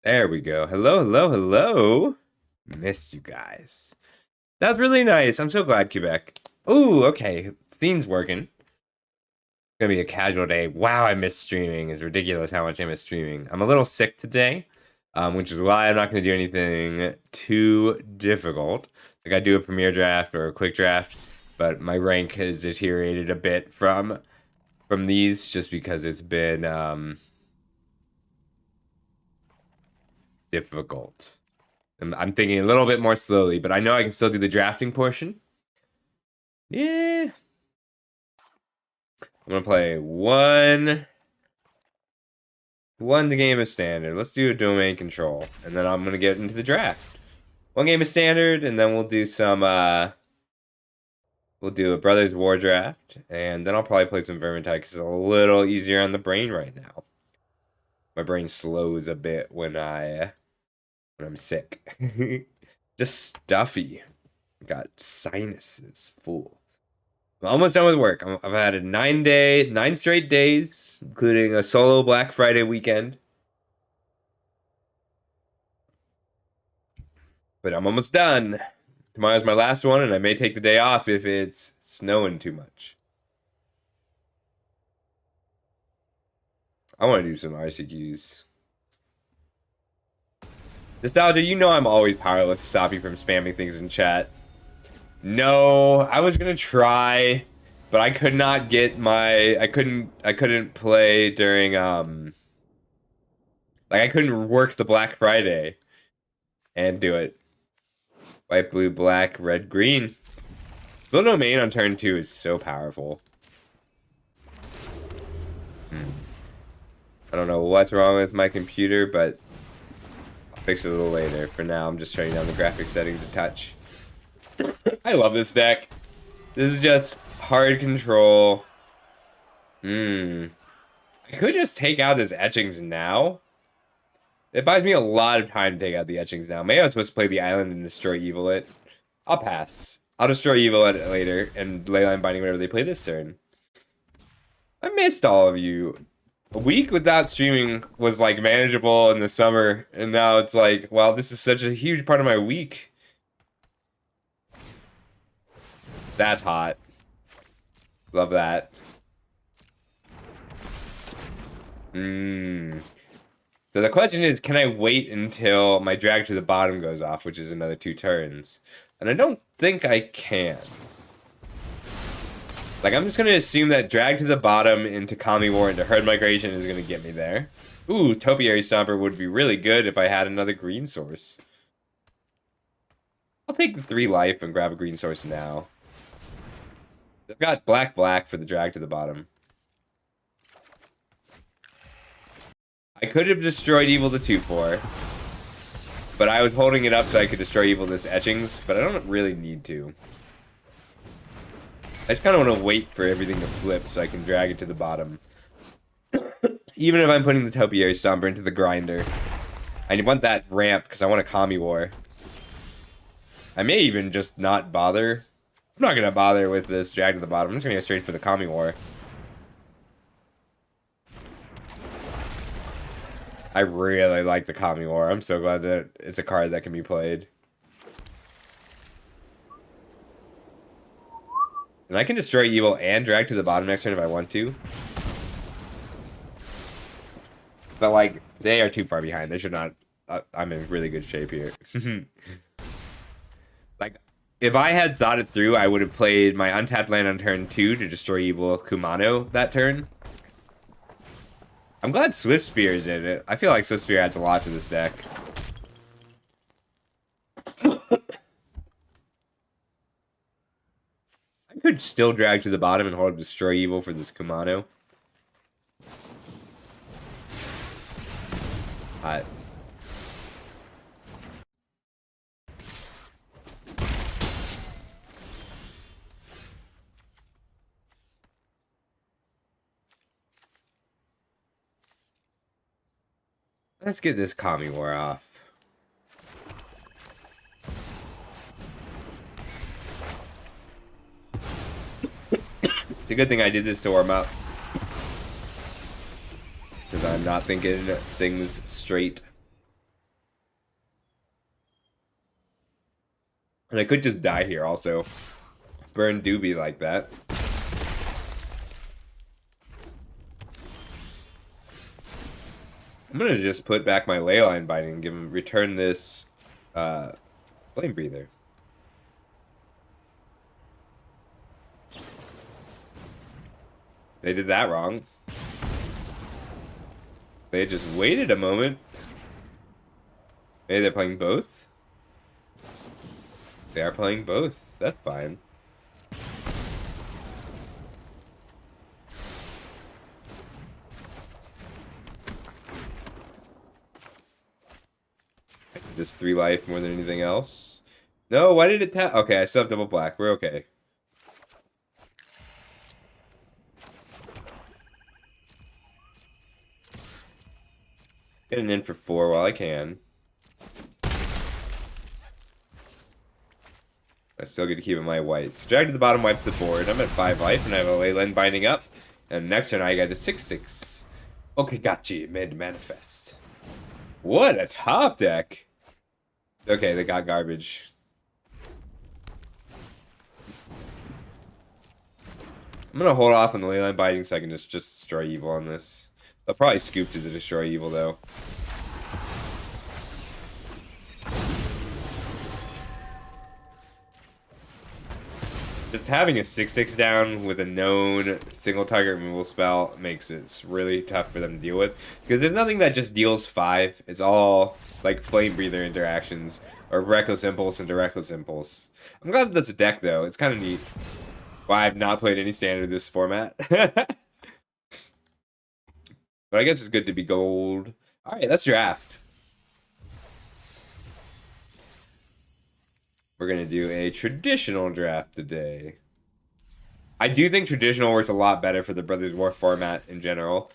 There we go. Hello, hello, hello. Missed you guys. That's really nice. I'm so glad, Quebec. Ooh, okay. Scene's working. Gonna be a casual day. Wow, I miss streaming. It's ridiculous how much I miss streaming. I'm a little sick today, which is why I'm not gonna do anything too difficult. Like I do a premiere draft or a quick draft, but my rank has deteriorated a bit from these just because it's been difficult. I'm thinking a little bit more slowly, but I know I can still do the drafting portion. Yeah. I'm gonna play one game of standard. Let's do a domain control, and then I'm gonna get into the draft. One game of standard, and then we'll do some we'll do a Brothers War draft, and then I'll probably play some Vermintide because it's a little easier on the brain right now. My brain slows a bit when I'm sick. Just stuffy. Got sinuses full. I'm almost done with work. I've had a 9 straight days, including a solo Black Friday weekend. But I'm almost done. Tomorrow's my last one, and I may take the day off if it's snowing too much. I want to do some RCQs. Nostalgia, you know I'm always powerless to stop you from spamming things in chat. No, I was gonna try, but I could not get my I couldn't play during like I couldn't work the Black Friday and do it. White, blue, black, red, green. Blue domain on turn 2 is so powerful. I don't know what's wrong with my computer, but I'll fix it a little later. For now, I'm just turning down the graphics settings a touch. I love this deck. This is just hard control. I could just take out his etchings now. It buys me a lot of time to take out the etchings now. Maybe I was supposed to play the island and destroy Evil It. I'll pass. I'll destroy Evil It later and Leyline Binding whenever they play this turn. I missed all of you. A week without streaming was like manageable in the summer, and now it's like, wow, this is such a huge part of my week. That's hot. Love that. So the question is, can I wait until my drag to the bottom goes off, which is another 2 turns? And I don't think I can. Like, I'm just going to assume that drag to the bottom into Kami War into Herd Migration is going to get me there. Ooh, Topiary Stomper would be really good if I had another green source. I'll take the 3 life and grab a green source now. I've got black for the drag to the bottom. I could have destroyed Evil the 2/4, but I was holding it up so I could destroy Evil this etchings, but I don't really need to. I just kind of want to wait for everything to flip so I can drag it to the bottom. Even if I'm putting the Topiary Stomper into the grinder. I want that ramp because I want a Kami War. I may even just not bother. I'm not going to bother with this drag to the bottom. I'm just going to go straight for the Kami War. I really like the Kami War. I'm so glad that it's a card that can be played. And I can destroy Evil and drag to the bottom next turn if I want to. But, like, they are too far behind. They should not... I'm in really good shape here. Like, if I had thought it through, I would have played my untapped land on turn 2 to destroy Evil Kumano that turn. I'm glad Swift Spear is in it. I feel like Swift Spear adds a lot to this deck. I could still drag to the bottom and hold up Destroy Evil for this Kumano. Alright. Let's get this Kami War off. It's a good thing I did this to warm up. Because I'm not thinking things straight. And I could just die here also. Burn do be like that. I'm gonna just put back my Leyline Binding and give him return this Flame Breather. They did that wrong. They just waited a moment. Maybe they're playing both? They are playing both. That's fine. Just 3 life more than anything else. No, why did it tap? Okay, I still have double black. We're okay. Getting in for 4 while I can. I still get to keep it my white. So drag to the bottom wipes the board. I'm at 5 life and I have a Leyline Binding up. And next turn I got a 6/6. Okay, gotcha. Mid manifest. What a top deck. Okay, they got garbage. I'm gonna hold off on the Leyline Binding so I can just destroy evil on this. They'll probably scoop to destroy evil though. Just having a 6/6 down with a known single target removal spell makes it really tough for them to deal with. Because there's nothing that just deals 5. It's all like Flame Breather interactions or Reckless Impulse into Reckless Impulse. I'm glad that that's a deck though. It's kind of neat. Why I've not played any standard this format. But I guess it's good to be gold. Alright, let's draft. We're going to do a traditional draft today. I do think traditional works a lot better for the Brothers War format in general.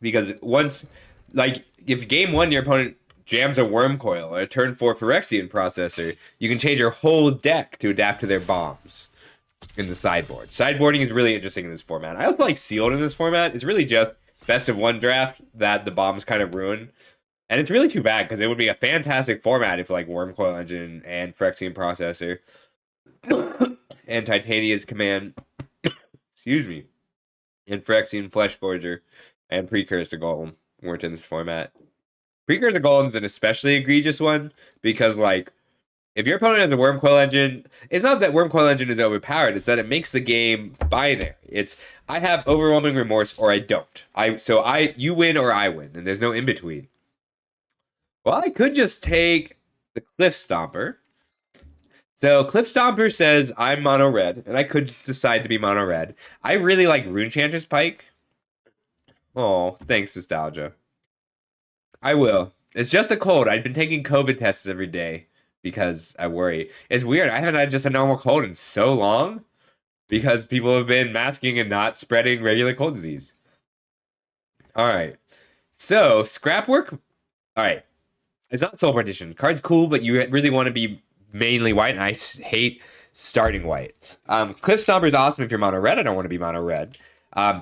Because once, like, if game 1 your opponent jams a Worm Coil or a turn 4 Phyrexian Processor, you can change your whole deck to adapt to their bombs in the sideboard. Sideboarding is really interesting in this format. I also like Sealed in this format. It's really just best of 1 draft that the bombs kind of ruin. And it's really too bad because it would be a fantastic format if like Worm Coil Engine and Phyrexian Processor and Titania's Command, excuse me, and Phyrexian Flesh Gorger and Precursor Golem weren't in this format. Precursor Golem's an especially egregious one because like if your opponent has a Worm Coil Engine, it's not that Worm Coil Engine is overpowered, it's that it makes the game binary. It's I have overwhelming remorse or I don't. You win or I win, and there's no in between. Well, I could just take the Cliff Stomper. So Cliff Stomper says I'm mono red, and I could decide to be mono red. I really like Runechanter's Pike. Oh, thanks, Nostalgia. I will. It's just a cold. I've been taking COVID tests every day because I worry. It's weird. I haven't had just a normal cold in so long because people have been masking and not spreading regular cold disease. All right. So Scrapwork. All right. It's not Soul Partition. Card's cool, but you really want to be mainly white, and I hate starting white. Cliff Stomper is awesome if you're mono red. I don't want to be mono red.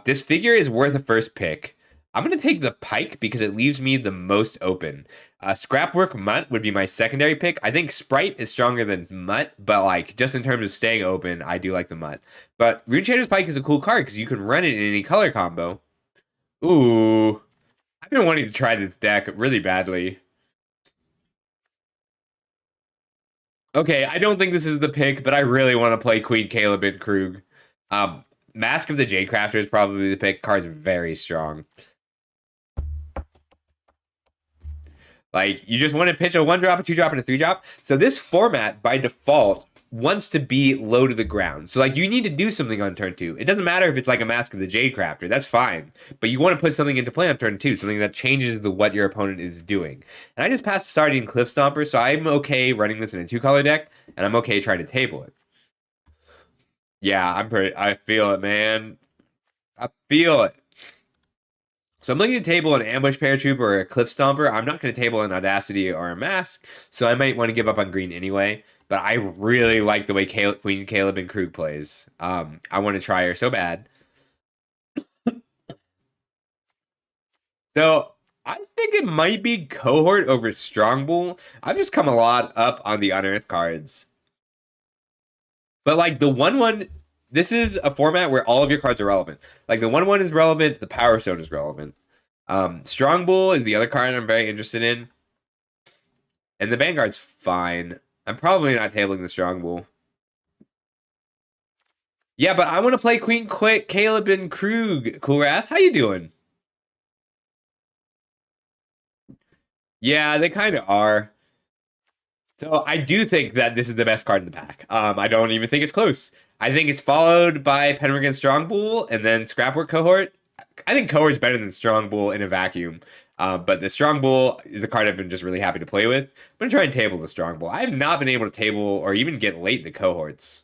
This figure is worth a first pick. I'm going to take the Pike because it leaves me the most open. Scrapwork Mutt would be my secondary pick. I think Sprite is stronger than Mutt, but like just in terms of staying open, I do like the Mutt. But Runechanter's Pike is a cool card because you can run it in any color combo. Ooh. I've been wanting to try this deck really badly. Okay, I don't think this is the pick, but I really want to play Queen Calebin Krug. Mask of the Jadecrafter is probably the pick. Card's very strong. Like, you just want to pitch a 1-drop, a 2-drop, and a 3-drop. So this format, by default, wants to be low to the ground. So, like, you need to do something on turn 2. It doesn't matter if it's like a Mask of the Jadecrafter. That's fine. But you want to put something into play on turn 2, something that changes what your opponent is doing. And I just passed starting Cliff Stomper, so I'm okay running this in a 2-color deck, and I'm okay trying to table it. Yeah, I feel it, man. I feel it. So I'm looking to table an Ambush Paratrooper or a Cliff Stomper. I'm not going to table an Audacity or a Mask, so I might want to give up on green anyway. But I really like the way Queen Calebin Krug plays. I want to try her so bad. So I think it might be Cohort over Strong Bull. I've just come a lot up on the Unearth cards. But like the 1/1, this is a format where all of your cards are relevant. Like the 1/1 is relevant, the Power Stone is relevant. Strong Bull is the other card I'm very interested in. And the Vanguard's fine. I'm probably not tabling the Strong Bull. Yeah, but I want to play Queen Caleb and Krug. Cool Wrath, how you doing? Yeah, they kind of are. So I do think that this is the best card in the pack. I don't even think it's close. I think it's followed by Pendragon Strong Bull and then Scrapwork Cohort. I think Cohort's better than Strong Bull in a vacuum. But the Strong Bull is a card I've been just really happy to play with. I'm going to try and table the Strong Bull. I have not been able to table or even get late in the Cohorts.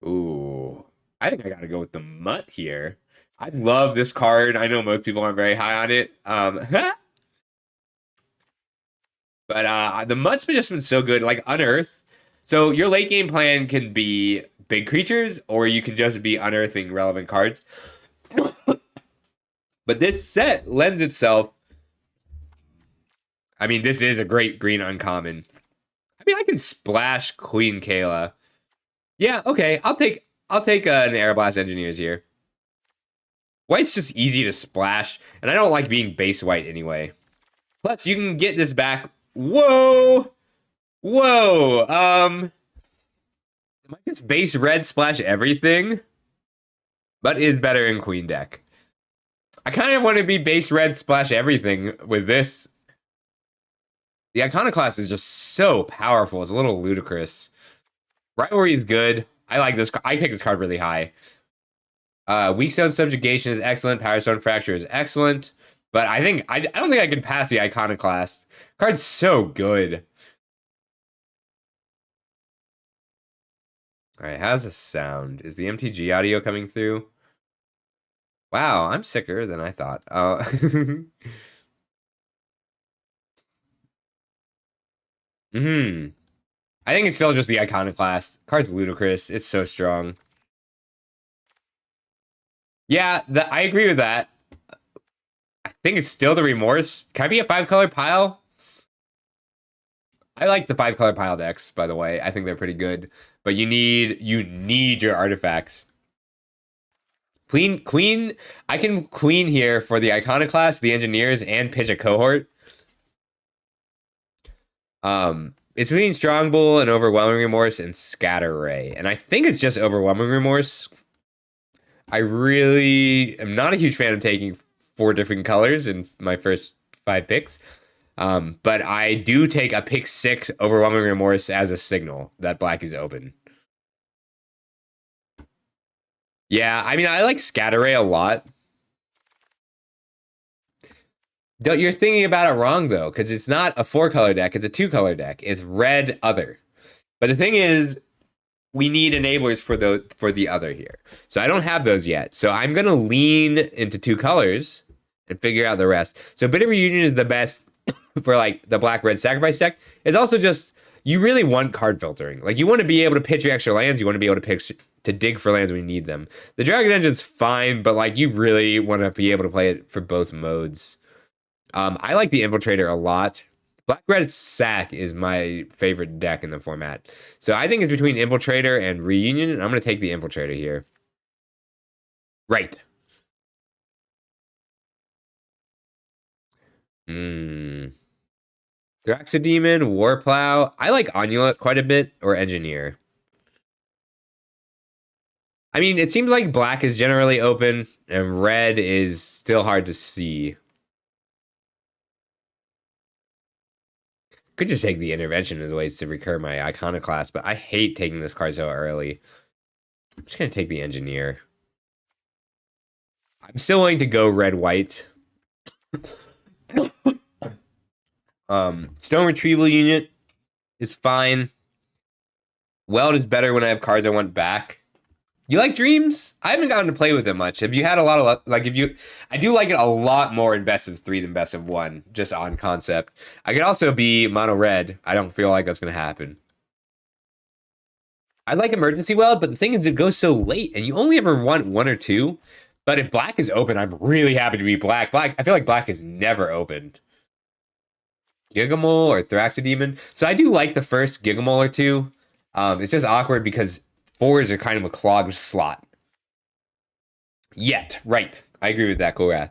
Ooh. I think I got to go with the Mutt here. I love this card. I know most people aren't very high on it. But the Mutt's just been so good. Like Unearth. So your late game plan can be big creatures, or you can just be unearthing relevant cards. But this set lends itself. I mean, this is a great green uncommon. I mean, I can splash Queen Kayla. Yeah, okay. I'll take an Aeroblast Engineers here. White's just easy to splash, and I don't like being base white anyway. Plus, you can get this back. Whoa! Whoa! Am I just base red splash everything? But is better in Queen deck. I kind of want to be base red splash everything with this. The Iconoclast is just so powerful. It's a little ludicrous. Rivalry is good. I like this. I pick this card really high. Weak Stone Subjugation is excellent. Power Stone Fracture is excellent. But I don't think I can pass the Iconoclast. Card's so good. Alright, how's this sound? Is the MTG audio coming through? Wow, I'm sicker than I thought. I think it's still just the Iconoclast. Card's ludicrous. It's so strong. Yeah, I agree with that. I think it's still the Remorse. Can I be a 5-color pile? I like the 5-color pile decks, by the way. I think they're pretty good. But you need your artifacts. Queen, I can Queen here for the Iconoclast, the Engineers, and pitch a Cohort. It's between Strong Bull and Overwhelming Remorse and Scatter Ray. And I think it's just Overwhelming Remorse. I really am not a huge fan of taking 4 different colors in my first 5 picks. But I do take a pick 6 Overwhelming Remorse as a signal that black is open. Yeah, I mean, I like Scatter Ray a lot. You're thinking about it wrong, though, because it's not a 4-color deck. It's a 2-color deck. It's red other. But the thing is, we need enablers for the other here. So I don't have those yet. So I'm going to lean into 2 colors and figure out the rest. So Bitter Reunion is the best for like the black-red sacrifice deck. It's also just, you really want card filtering. Like you want to be able to pitch your extra lands. You want to be able to dig for lands when you need them. The Dragon Engine's fine, but like you really want to be able to play it for both modes. I like the Infiltrator a lot. Black-red sack is my favorite deck in the format. So I think it's between Infiltrator and Reunion. I'm going to take the Infiltrator here. Right. Thraxodemon, Warplow. I like Onulet quite a bit, or Engineer. I mean, it seems like black is generally open, and red is still hard to see. Could just take the Intervention as ways to recur my Iconoclast, but I hate taking this card so early. I'm just going to take the Engineer. I'm still willing to go red-white. Stone Retrieval Unit is fine. Weld is better when I have cards I want back. You like Dreams? I haven't gotten to play with it much. Have you had a lot of like? I do like it a lot more in best of 3 than best of 1, just on concept. I could also be mono red. I don't feel like that's gonna happen. I like Emergency Weld, but the thing is, it goes so late, and you only ever want 1 or 2. But if black is open, I'm really happy to be black. I feel like black is never opened. Gigamole or Thraxodemon. So I do like the first Gigamole or two. It's just awkward because 4s are kind of a clogged slot. Yet, right. I agree with that, Korath.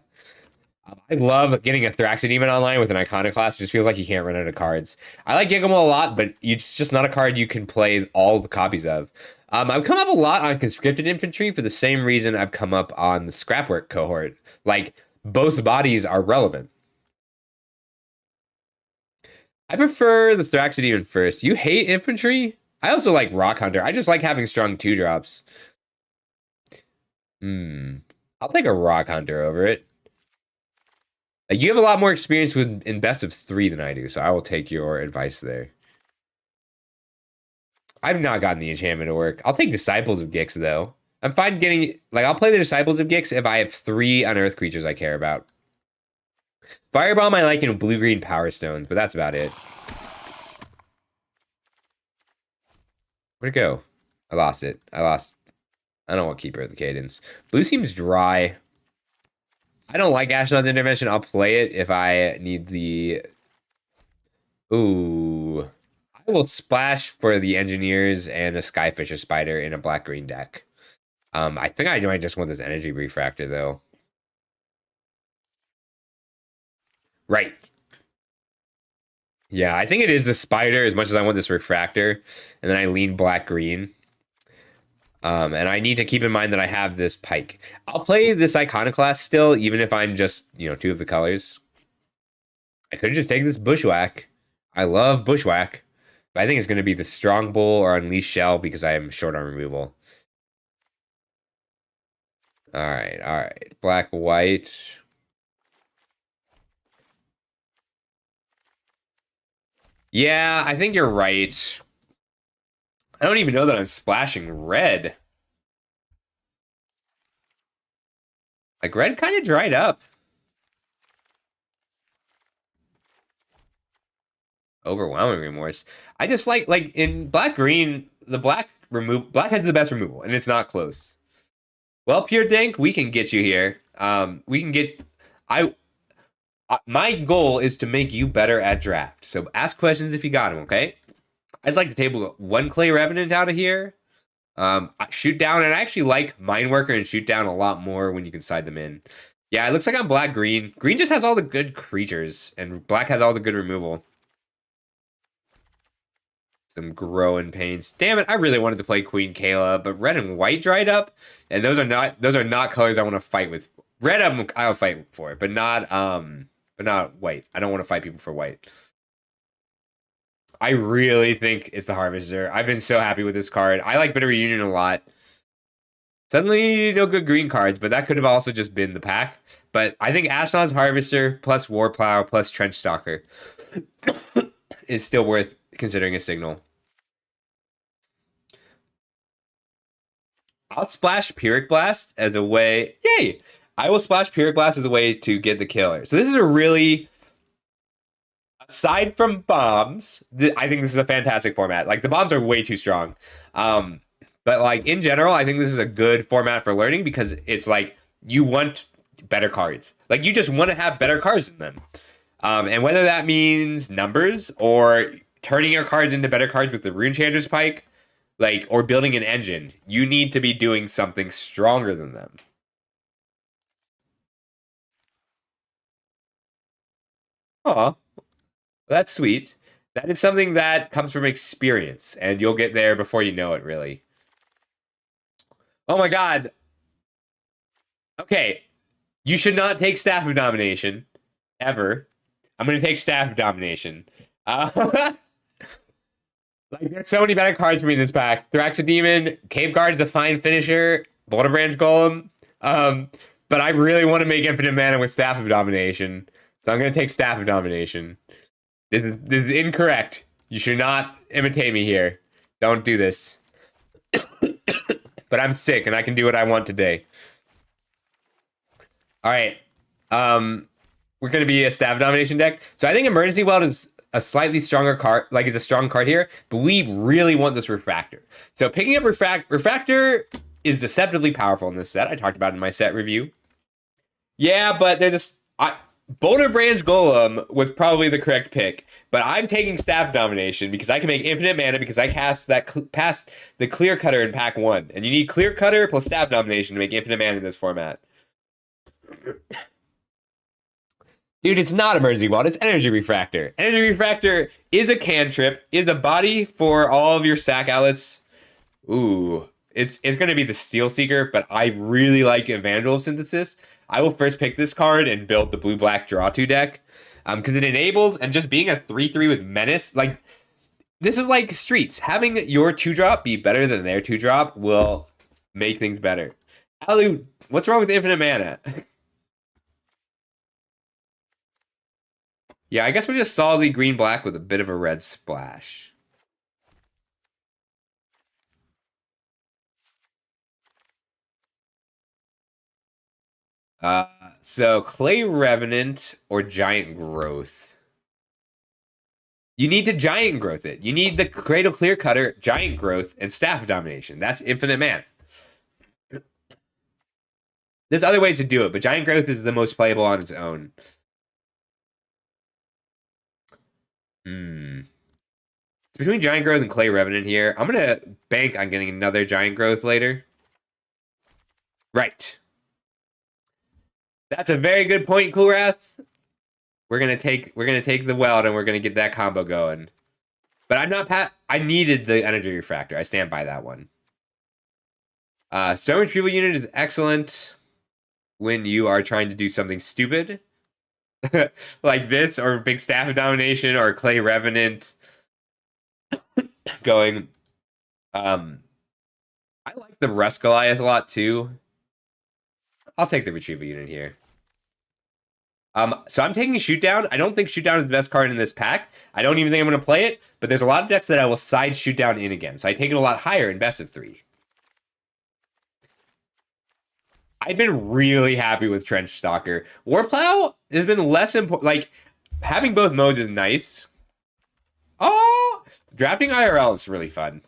I love getting a Thraxodemon online with an Iconoclast. It just feels like you can't run out of cards. I like Gigamole a lot, but it's just not a card you can play all the copies of. I've come up a lot on Conscripted Infantry for the same reason I've come up on the Scrapwork cohort. Like, both bodies are relevant. I prefer the Thraxodemon first. You hate Infantry? I also like Rock Hunter. I just like having strong 2-drops. I'll take a Rock Hunter over it. You have a lot more experience in best of 3 than I do, so I will take your advice there. I've not gotten the enchantment to work. I'll take Disciples of Gix, though. I'm fine getting... Like, I'll play the Disciples of Gix if I have 3 unearthed creatures I care about. Firebomb I like in blue-green Power Stones, but that's about it. Where'd it go? I lost it. I don't want Keeper of the Cadence. Blue seems dry. I don't like Ashnod's Intervention. I'll play it if I need the... Ooh. I will splash for the Engineers and a Skyfisher Spider in a black-green deck. I think I might just want this Energy Refractor, though. Right. Yeah, I think it is the Spider as much as I want this Refractor. And then I lean black-green. And I need to keep in mind that I have this Pike. I'll play this Iconoclast still, even if I'm just, 2 of the colors. I could just take this Bushwhack. I love Bushwhack. But I think it's going to be the Strong Bull or Unleashed Shell because I am short on removal. Alright. Black, white. Yeah, I think you're right. I don't even know that I'm splashing red. Like, red kind of dried up. Overwhelming remorse. I just like in black-green, the black has the best removal, and it's not close. Well, Pure Dank, we can get you here. We can get... my goal is to make you better at draft. So ask questions if you got them, okay? I'd like to table 1 Clay Revenant out of here. Shoot down, and I actually like Mine Worker and Shoot Down a lot more when you can side them in. Yeah, it looks like I'm black-green. Green just has all the good creatures, and black has all the good removal. Some Growing Pains. Damn it, I really wanted to play Queen Kayla, but red and white dried up, and those are not colors I want to fight with. Red, I'll fight for it, but not white. I don't want to fight people for white. I really think it's the Harvester. I've been so happy with this card. I like Bitter Reunion a lot. Suddenly, no good green cards, but that could have also just been the pack. But I think Ashnod's Harvester plus Warplow plus Trench Stalker is still worth considering a signal. I'll splash Pyrrhic Blast as a way... Yay! I will splash Pyrrhic Blast as a way to get the killer. So this is a really... Aside from bombs, I think this is a fantastic format. Like, the bombs are way too strong. But, like, in general, I think this is a good format for learning because it's like, you want better cards. Like, you just want to have better cards in them. And whether that means numbers or turning your cards into better cards with the Runechanter's Pike, like, or building an engine, you need to be doing something stronger than them. Aw. That's sweet. That is something that comes from experience, and you'll get there before you know it, really. Oh my god. Okay. You should not take Staff of Domination. Ever. I'm going to take Staff of Domination. Like, there's so many better cards for me in this pack. Thraxodemon, Cave Guard is a fine finisher, Boulder Branch Golem. But I really want to make infinite mana with Staff of Domination. So I'm going to take Staff of Domination. This is incorrect. You should not imitate me here. Don't do this. But I'm sick and I can do what I want today. Alright. We're going to be a Staff of Domination deck. So I think Emergency Weld is a slightly stronger card, it's a strong card here, but we really want this Refractor. So picking up Refractor is deceptively powerful in this set. I talked about it in my set review. Yeah, but there's Boulder Branch Golem was probably the correct pick, but I'm taking Staff Domination because I can make infinite mana because I cast that past the Clear Cutter in pack 1, and you need Clear Cutter plus Staff Domination to make infinite mana in this format. Dude, it's not Emergency Wand, it's Energy Refractor. Energy Refractor is a cantrip, is a body for all of your sack outlets. Ooh, it's going to be the Steel Seeker, but I really like Evangel of Synthesis. I will first pick this card and build the blue-black draw 2 deck. Because it enables, and just being a 3/3 with Menace, like, this is like Streets. Having your 2-drop be better than their 2-drop will make things better. Alu, what's wrong with infinite mana? Yeah, I guess we're just solidly green-black with a bit of a red splash. So Clay Revenant or Giant Growth. You need to Giant Growth it. You need the Cradle Clear Cutter, Giant Growth, and Staff Domination. That's infinite mana. There's other ways to do it, but Giant Growth is the most playable on its own. It's between Giant Growth and Clay Revenant here. I'm going to bank on getting another Giant Growth later. Right. That's a very good point, Coolrath. We're gonna take the Weld and we're gonna get that combo going. But I'm not I needed the Energy Refractor. I stand by that one. Stone Retrieval Unit is excellent when you are trying to do something stupid. Like this, or Big Staff of Domination, or Clay Revenant. Going. I like the Rust Goliath a lot too. I'll take the Retrieval Unit here. So I'm taking Shootdown. I don't think Shootdown is the best card in this pack. I don't even think I'm going to play it, but there's a lot of decks that I will side Shootdown in again. So I take it a lot higher in best of 3. I've been really happy with Trench Stalker. Warplow has been less important. Like, having both modes is nice. Oh, drafting IRL is really fun.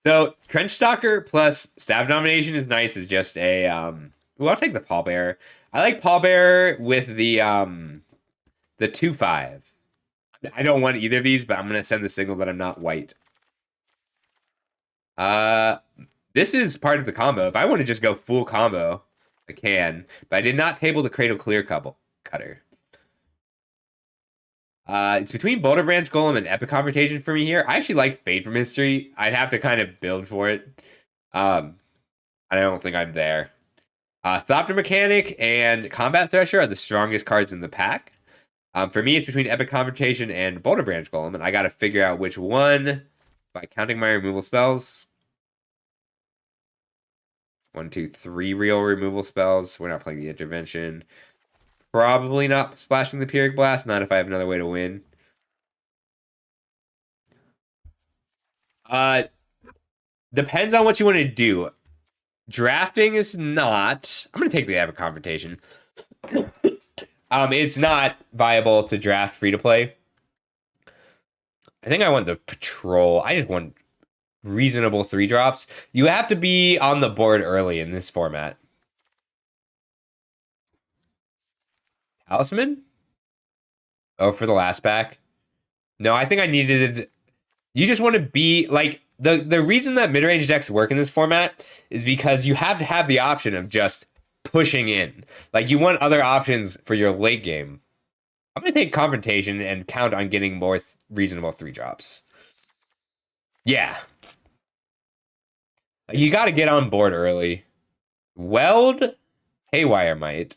So Trench Stalker plus Staff Domination is nice. Is just a ooh, I'll take the Pallbearer. I like Pallbearer with the 2/5. I don't want either of these, but I'm gonna send the signal that I'm not white. This is part of the combo. If I want to just go full combo, I can. But I did not table the Cradle Clear Cutter. It's between Boulder Branch Golem and Epic Confrontation for me here. I actually like Fade from History. I'd have to kind of build for it. I don't think I'm there. Thopter Mechanic and Combat Thresher are the strongest cards in the pack. For me, it's between Epic Confrontation and Boulder Branch Golem, and I got to figure out which one by counting my removal spells. 1, 2, 3 real removal spells. We're not playing the Intervention. Probably not splashing the Pyrrhic Blast, not if I have another way to win. Depends on what you want to do. Drafting is not... I'm going to take the Epic Confrontation. It's not viable to draft free-to-play. I think I want the Patrol. I just want reasonable 3-drops. You have to be on the board early in this format. Talisman? Oh, for the last pack? No, I think I needed... You just want to be... Like, the reason that mid-range decks work in this format is because you have to have the option of just pushing in. Like, you want other options for your late game. I'm going to take Confrontation and count on getting more reasonable 3-drops. Yeah. You got to get on board early. Weld, Haywire Might.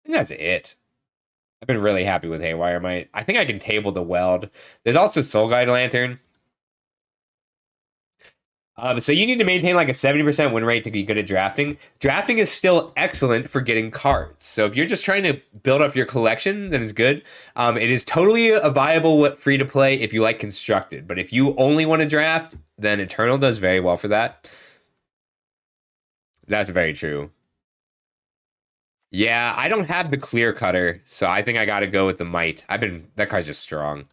I think that's it. I've been really happy with Haywire Might. I think I can table the Weld. There's also Soul Guide Lantern. So you need to maintain like a 70% win rate to be good at drafting. Drafting is still excellent for getting cards. So if you're just trying to build up your collection, then it's good. It is totally a viable free to play if you like Constructed. But if you only want to draft, then Eternal does very well for that. That's very true. Yeah, I don't have the Clear Cutter, so I think I got to go with the Might. That card's just strong.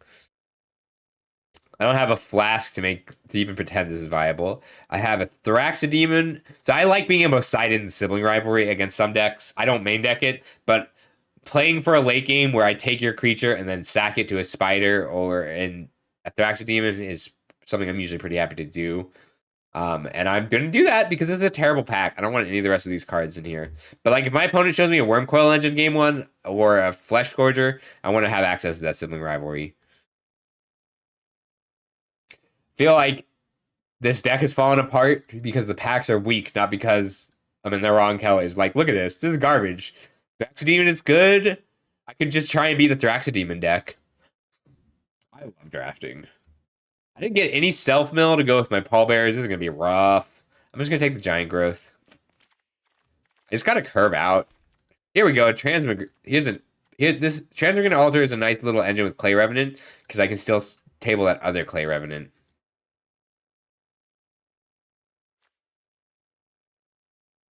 I don't have a flask to even pretend this is viable. I have a Thraxodemon. So I like being able to side in sibling rivalry against some decks. I don't main deck it, but playing for a late game where I take your creature and then sack it to a spider or a Thraxodemon is something I'm usually pretty happy to do. And I'm going to do that because this is a terrible pack. I don't want any of the rest of these cards in here. But like if my opponent shows me a Wormcoil Engine game 1 or a Flesh Gorger, I want to have access to that sibling rivalry. Feel like this deck is falling apart because the packs are weak, not because I'm in the wrong colors. Like, look at this. This is garbage. Thraxodemon is good. I could just try and beat the Thraxodemon deck. I love drafting. I didn't get any self-mill to go with my pallbearers. This is going to be rough. I'm just going to take the giant growth. I just got to curve out. Here we go. This Transmigrant Altar is a nice little engine with Clay Revenant because I can still table that other Clay Revenant.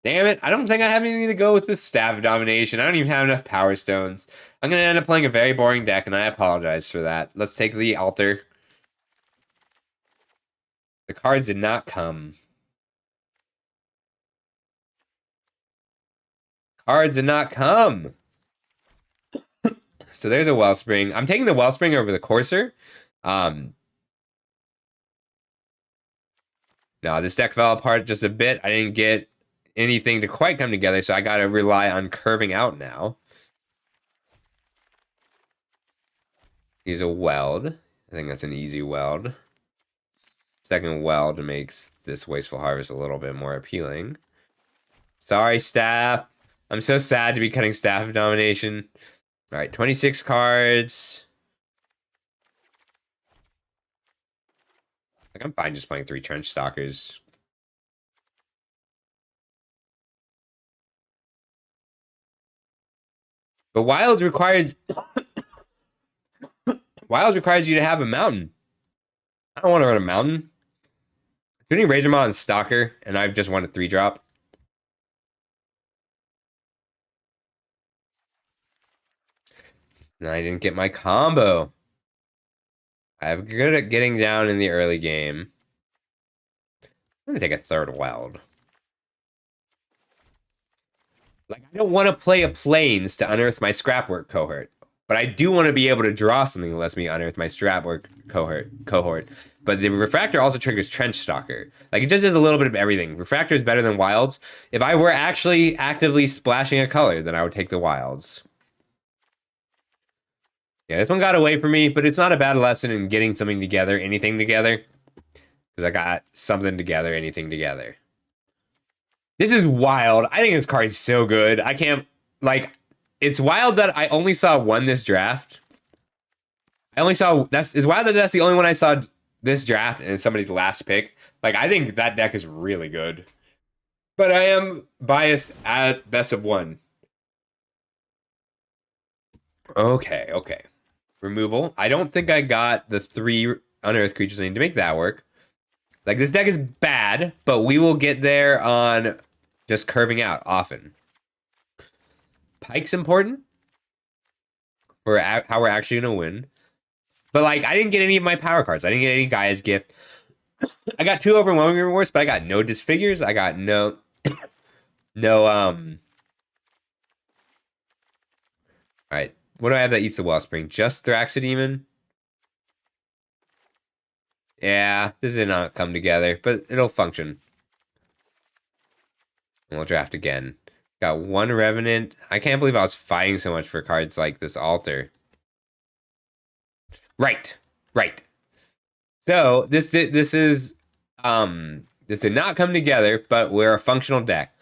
Damn it. I don't think I have anything to go with this Staff of Domination. I don't even have enough Power Stones. I'm going to end up playing a very boring deck, and I apologize for that. Let's take the Altar. The cards did not come. Cards did not come. So there's a Wellspring. I'm taking the Wellspring over the Courser. No, this deck fell apart just a bit. I didn't get anything to quite come together, so I got to rely on curving out now. Use a Weld. I think that's an easy Weld. Second Weld makes this Wasteful Harvest a little bit more appealing. Sorry, Staff. I'm so sad to be cutting Staff of Domination. All right, 26 cards. Like, I'm fine just playing 3 Trench Stalkers. But Wilds requires you to have a mountain. I don't want to run a mountain. Shooting Razormaw and Stalker, and I've just won a 3-drop. And I didn't get my combo. I'm good at getting down in the early game. I'm going to take a 3rd Weld. Like, I don't want to play a Plains to unearth my Scrapwork cohort. But I do want to be able to draw something that lets me unearth my Scrapwork cohort. But the Refractor also triggers Trench Stalker. Like, it just does a little bit of everything. Refractor is better than Wilds. If I were actually actively splashing a color, then I would take the Wilds. Yeah, this one got away from me, but it's not a bad lesson in getting something together, anything together. Because I got something together, anything together. This is wild. I think this card is so good. I can't, like, it's wild that I only saw one this draft. It's wild that that's the only one I saw this draft and it's somebody's last pick. Like, I think that deck is really good. But I am biased at best of 1. Okay. Removal. I don't think I got the 3 unearthed creatures I need to make that work. Like, this deck is bad, but we will get there on just curving out often. Pike's important for how we're actually going to win. But, like, I didn't get any of my power cards. I didn't get any Gaia's Gift. I got 2 Overwhelming Rewards, but I got no Disfigures. I got no... Alright. What do I have that eats the Wellspring? Just Thraxodemon? Yeah, this did not come together, but it'll function. And we'll draft again. Got 1 Revenant. I can't believe I was fighting so much for cards like this Altar. Right. So this did not come together, but we're a functional deck.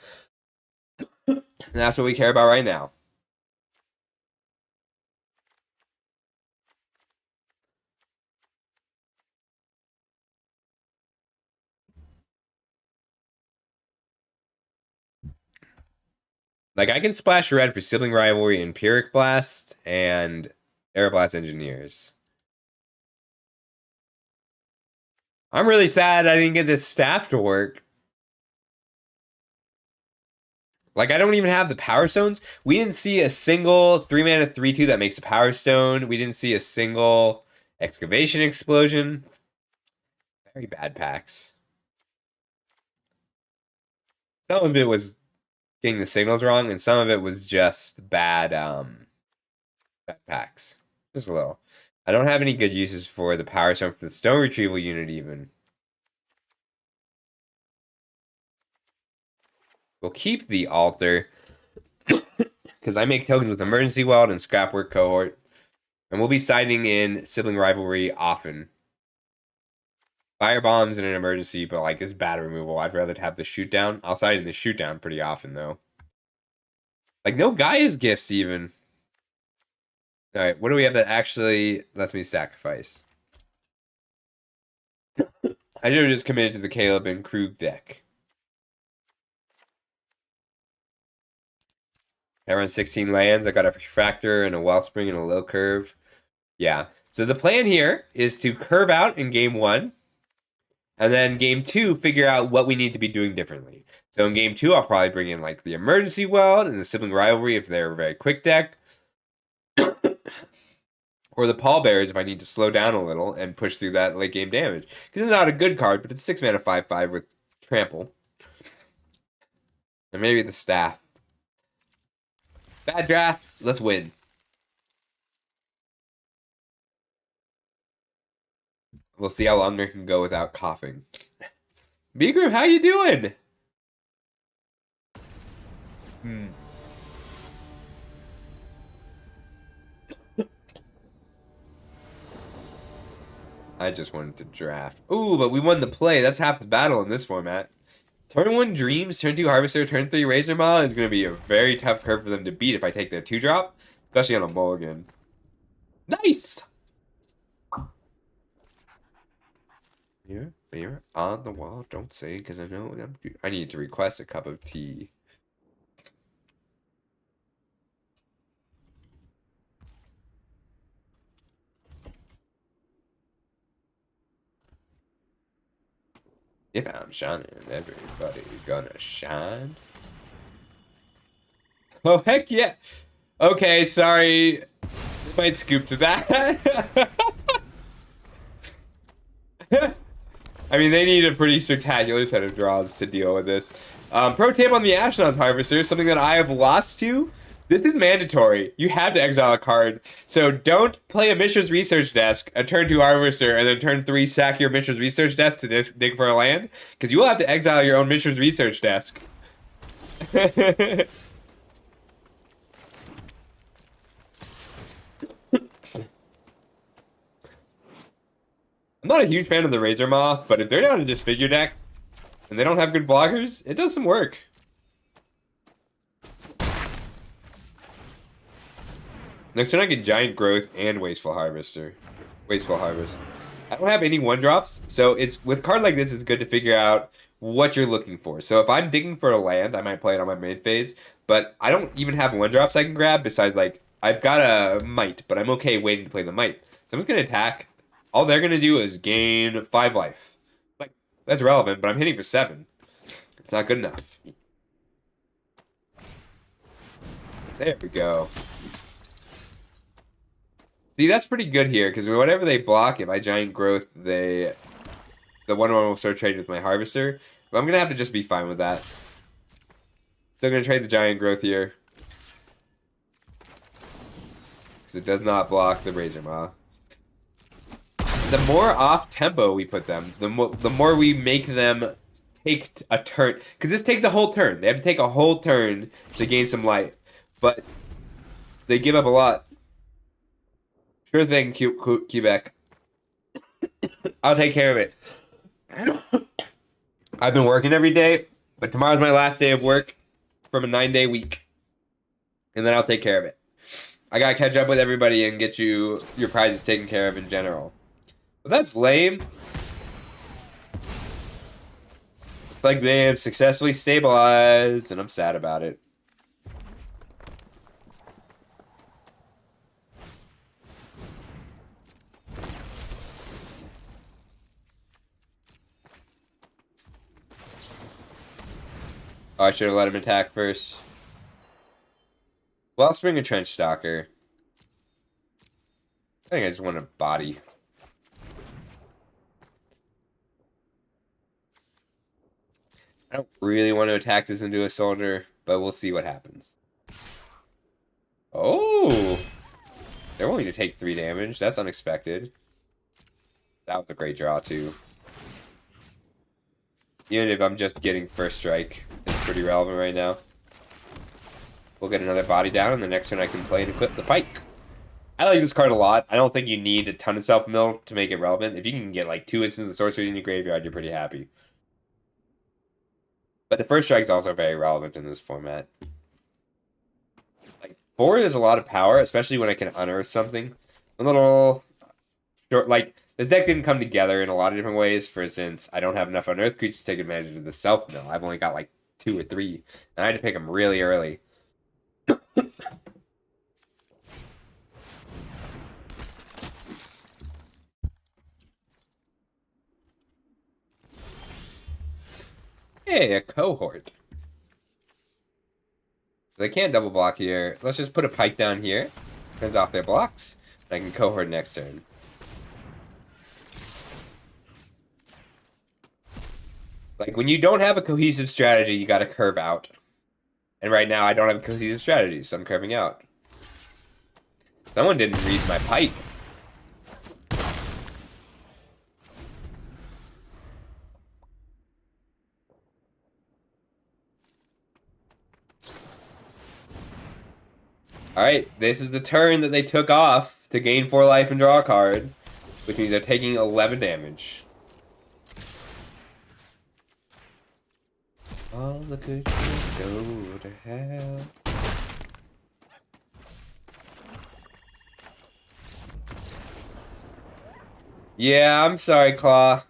And that's what we care about right now. Like, I can splash red for Sibling Rivalry and Pyrrhic Blast and Aeroblast Engineers. I'm really sad I didn't get this staff to work. Like, I don't even have the Power Stones. We didn't see a single 3-mana 3/2 that makes a Power Stone. We didn't see a single Excavation Explosion. Very bad packs. Some of it was getting the signals wrong, and some of it was just bad bad packs. Just a little. I don't have any good uses for the power stone for the stone retrieval unit even. We'll keep the altar because I make tokens with emergency weld and scrapwork cohort, and we'll be siding in sibling rivalry often. Fire bombs in an emergency, but like it's bad removal. I'd rather have the shoot down. I'll side in the shoot down pretty often though. Like no Gaia's gifts even. All right, what do we have that actually lets me sacrifice? I should have just committed to the Caleb and Krug deck. I run 16 lands. I got a refractor and a wellspring and a low curve. Yeah. So the plan here is to curve out in game 1. And then game 2, figure out what we need to be doing differently. So in game 2, I'll probably bring in like the emergency weld and the sibling rivalry if they're a very quick deck. Or the pallbearers if I need to slow down a little and push through that late game damage. Because it's not a good card, but it's 6 mana 5/5 with trample. And maybe the staff. Bad draft. Let's win. We'll see how long I can go without coughing. B-Group, how you doing? I just wanted to draft. Ooh, but we won the play. That's half the battle in this format. Turn 1 Dreams, turn 2 Harvester, turn 3 Razor Maw is going to be a very tough curve for them to beat if I take their 2-drop, especially on a mulligan. Nice! You're on the wall. Don't say because I know I need to request a cup of tea. If I'm shining, everybody gonna shine. Oh, heck yeah. Okay, sorry. Might scoop to that. I mean, they need a pretty spectacular set of draws to deal with this. Pro tip on the Ashnod's Harvester, something that I have lost to. This is mandatory. You have to exile a card. So don't play a Mishra's Research Desk, a turn 2 Harvester, and then turn 3 sack your Mishra's Research Desk to dig for a land. Because you will have to exile your own Mishra's Research Desk. I'm not a huge fan of the Razor Maw, but if they're down to disfigure deck, and they don't have good blockers, it does some work. Next turn I get Giant Growth and Wasteful Harvester. Wasteful Harvest. I don't have any 1-drops, so it's with a card like this, it's good to figure out what you're looking for. So if I'm digging for a land, I might play it on my main phase, but I don't even have 1-drops I can grab besides, like, I've got a Might, but I'm okay waiting to play the Might. So I'm just going to attack. All they're going to do is gain 5 life. Like, that's relevant, but I'm hitting for 7. It's not good enough. There we go. See, that's pretty good here, because whatever they block, if I Giant Growth, the 1/1 will start trading with my Harvester. But I'm going to have to just be fine with that. So I'm going to trade the Giant Growth here. Because it does not block the Razor Maw. The more off-tempo we put them, the more we make them take a turn. Because this takes a whole turn. They have to take a whole turn to gain some life. But they give up a lot. Sure thing, Quebec. I'll take care of it. I've been working every day, but tomorrow's my last day of work from a 9-day week. And then I'll take care of it. I gotta catch up with everybody and get your prizes taken care of in general. But that's lame. It's like they have successfully stabilized, and I'm sad about it. Oh, I should have let him attack first. Well, let's bring a Trench Stalker. I think I just want a body. I don't really want to attack this into a soldier, but we'll see what happens. Oh! They're willing to take 3 damage. That's unexpected. That was a great draw, too. Even if I'm just getting first strike, it's pretty relevant right now. We'll get another body down, and the next turn I can play and equip the pike. I like this card a lot. I don't think you need a ton of self-mill to make it relevant. If you can get like 2 instants of sorcery in your graveyard, you're pretty happy. But the first strike is also very relevant in this format. Like 4 is a lot of power, especially when I can unearth something. A little short, like this deck didn't come together in a lot of different ways. For instance, I don't have enough unearth creatures to take advantage of the self-mill. I've only got like 2 or 3, and I had to pick them really early. Hey, a cohort. They can't double block here. Let's just put a pike down here. Turns off their blocks. I can cohort next turn. Like, when you don't have a cohesive strategy, you gotta curve out. And right now, I don't have a cohesive strategy, so I'm curving out. Someone didn't read my pike. Alright, this is the turn that they took off to gain 4 life and draw a card, which means they're taking 11 damage. All the good things go to hell. Yeah, I'm sorry, Claw.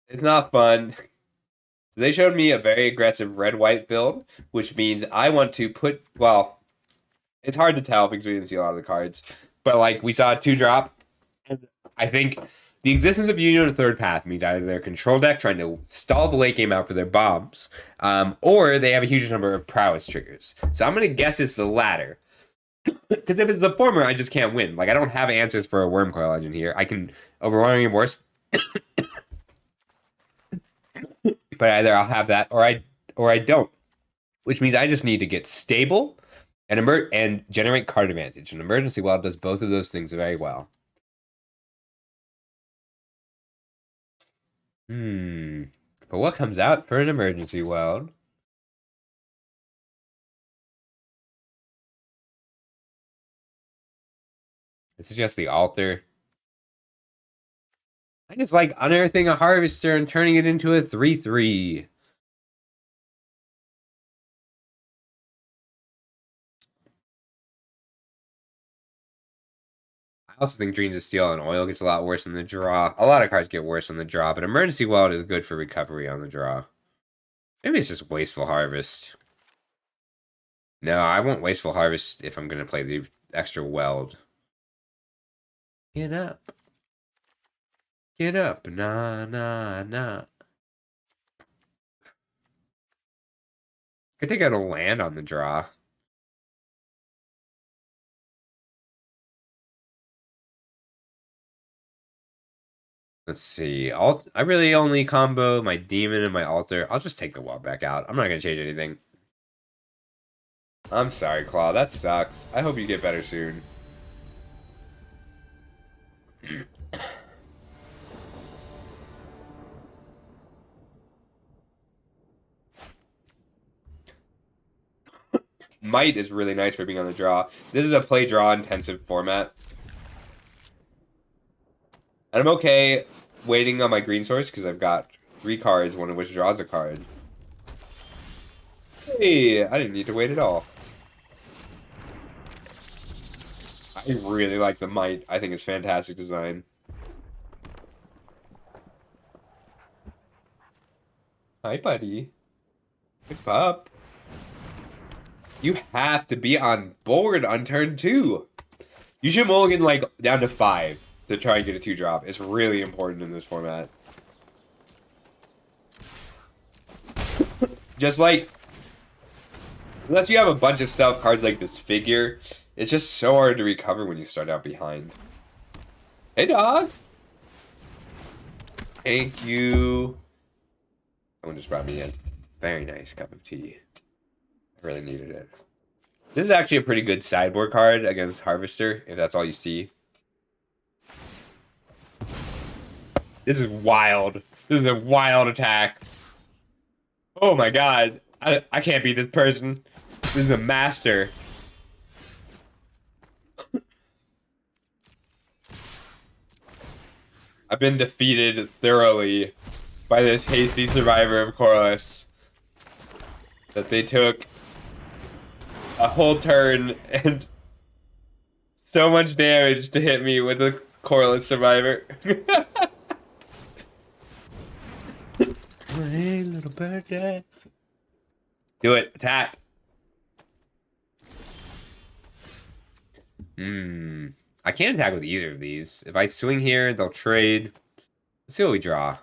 It's not fun. So they showed me a very aggressive red-white build, which means I want to put, well, it's hard to tell because we didn't see a lot of the cards. But, like, we saw a 2-drop. And I think the existence of Union and Third Path means either they're control deck trying to stall the late game out for their bombs, or they have a huge number of prowess triggers. So I'm going to guess it's the latter. Because if it's the former, I just can't win. Like, I don't have answers for a Worm Coil Engine here. I can overwhelmingly worse. But either I'll have that or I don't. Which means I just need to get stable and generate card advantage. And Emergency Wild does both of those things very well. But what comes out for an Emergency Wild? This is just the altar. I just like unearthing a Harvester and turning it into a 3/3. I also think Dreams of Steel and Oil gets a lot worse in the draw. A lot of cards get worse on the draw, but Emergency Wild is good for recovery on the draw. Maybe it's just Wasteful Harvest. No, I want Wasteful Harvest if I'm going to play the extra Weld. Get up. Get up. Nah, nah, nah. I think it'll land on the draw. Let's see. I really only combo my Demon and my Altar. I'll just take the wall back out. I'm not going to change anything. I'm sorry, Claw. That sucks. I hope you get better soon. Might is really nice for being on the draw. This is a play draw intensive format. And I'm okay waiting on my green source because I've got 3 cards, one of which draws a card. Hey, I didn't need to wait at all. I really like the Might. I think it's fantastic design. Hi, buddy. Good pup. You have to be on board on turn 2. You should mulligan, like, down to 5 to try and get a 2-drop. It's really important in this format. Just, like, unless you have a bunch of self cards like this figure, it's just so hard to recover when you start out behind. Hey, dog. Thank you. Someone just brought me in. Very nice cup of tea. I really needed it. This is actually a pretty good sideboard card against Harvester, if that's all you see. This is wild. This is a wild attack. Oh my god. I can't beat this person. This is a master. I've been defeated thoroughly by this hasty survivor of Corliss. That they took a whole turn and so much damage to hit me with a Corliss survivor. Hey, little birdie. Do it. Attack. I can't attack with either of these. If I swing here, they'll trade. Let's see what we draw.